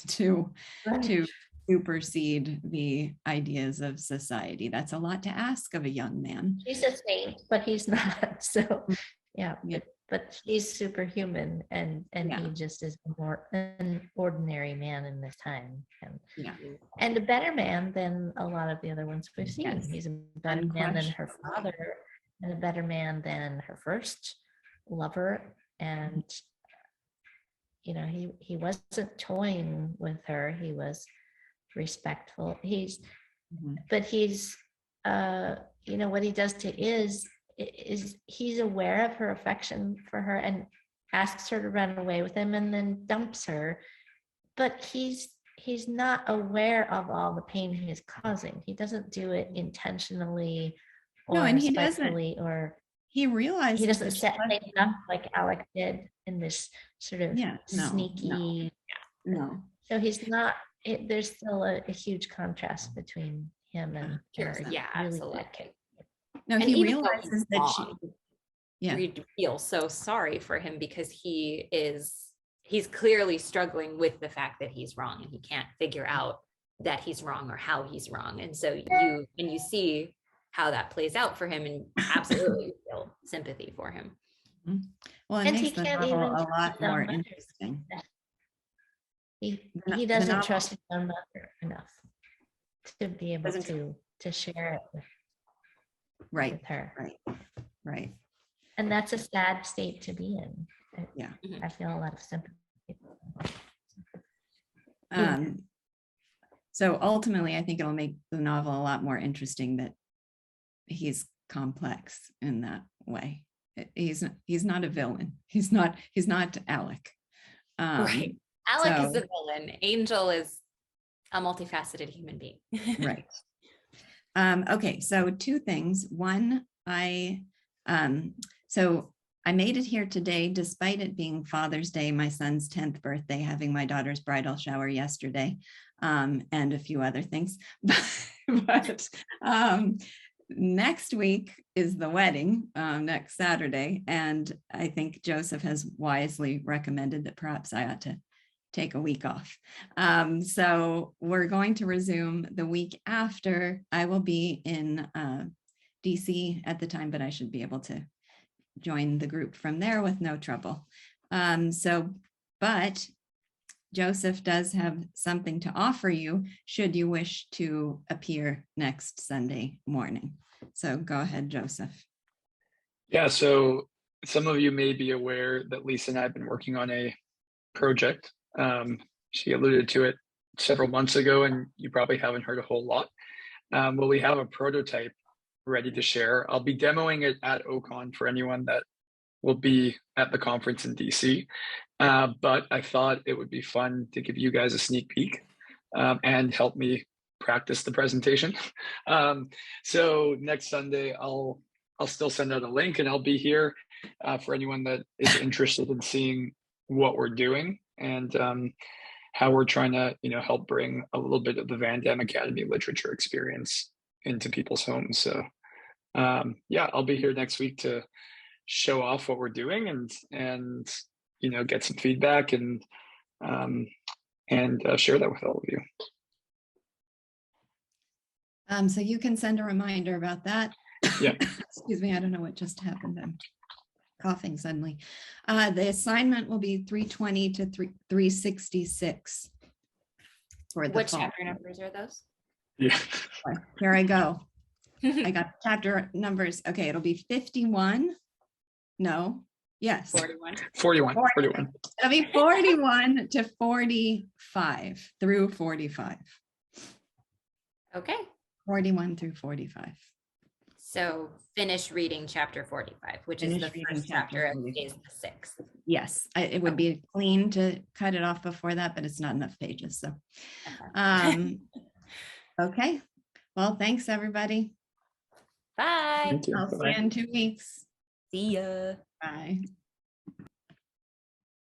to Right. supersede the ideas of society. That's a lot to ask of a young man. He's a saint, but he's not. So yeah, Yeah. but he's superhuman, and Yeah. he just is more an ordinary man in this time, Yeah. and a better man than a lot of the other ones we've seen. Yes. He's a better man than her father, and a better man than her first lover. And he wasn't toying with her. He was respectful. Mhm. But he's what he does to is he's aware of her affection for her and asks her to run away with him and then dumps her, but he's not aware of all the pain he is causing. He doesn't do it intentionally or No, and he spitefully, or he realizes he doesn't that she set was- things up like Alec did in this sort of sneaky. no. So he's not. There's still a huge contrast between him and Sure. her. Yeah, Really absolutely. bad case. No, And he even though realizes he's that wrong, yeah. we feel so sorry for him, because he's clearly struggling with the fact that he's wrong, and he can't figure out that he's wrong or how he's wrong. And so you see how that plays out for him, and absolutely feel sympathy for him. Well, it And he makes the can't novel even a lot trust his own more mother. interesting. He doesn't trust his own mother enough to be able to share it with her. Right. And that's a sad state to be in. Yeah. I feel a lot of sympathy. So ultimately, I think it'll make the novel a lot more interesting that he's complex in that way. He's not a villain. He's not Alec. Right. Alec is so- the villain. Angel is a multifaceted human being. Right. Okay, so two things. One, so I made it here today, despite it being Father's Day, my son's 10th birthday, having my daughter's bridal shower yesterday, and a few other things. But next week is the wedding, next Saturday, and I think Joseph has wisely recommended that perhaps I ought to take a week off. So we're going to resume the week after. I will be in DC at the time, but I should be able to join the group from there with no trouble. But Joseph does have something to offer you should you wish to appear next Sunday morning. So go ahead, Joseph. Yeah, so some of you may be aware that Lisa and I have been working on a project. She alluded to it several months ago, and you probably haven't heard a whole lot. Well, we have a prototype ready to share. I'll be demoing it at OCON for anyone that will be at the conference in DC. But I thought it would be fun to give you guys a sneak peek and help me practice the presentation. So next Sunday, I'll still send out a link, and I'll be here for anyone that is interested in seeing what we're doing and how we're trying to, help bring a little bit of the VanDamme Academy literature experience into people's homes. So yeah, I'll be here next week to show off what we're doing and get some feedback and share that with all of you. So you can send a reminder about that. Yeah. Excuse me, I don't know what just happened. I'm coughing suddenly. The assignment will be 320 to 366 for the What fall. chapter numbers are those? Yeah. Here I go. I got chapter numbers. Okay, it'll be 51. No. Yes. 41. 41. It'll be 41 to 45 through 45. Okay. 41 through 45. So finish reading chapter 45, which is Finish the reading first chapter chapter of 45. is the 6th. Yes, it would be clean to cut it off before that, but it's not enough pages. So, Okay. okay. Well, thanks everybody. Bye. Thank you. I'll see Bye-bye. you in 2 weeks. See ya. Bye.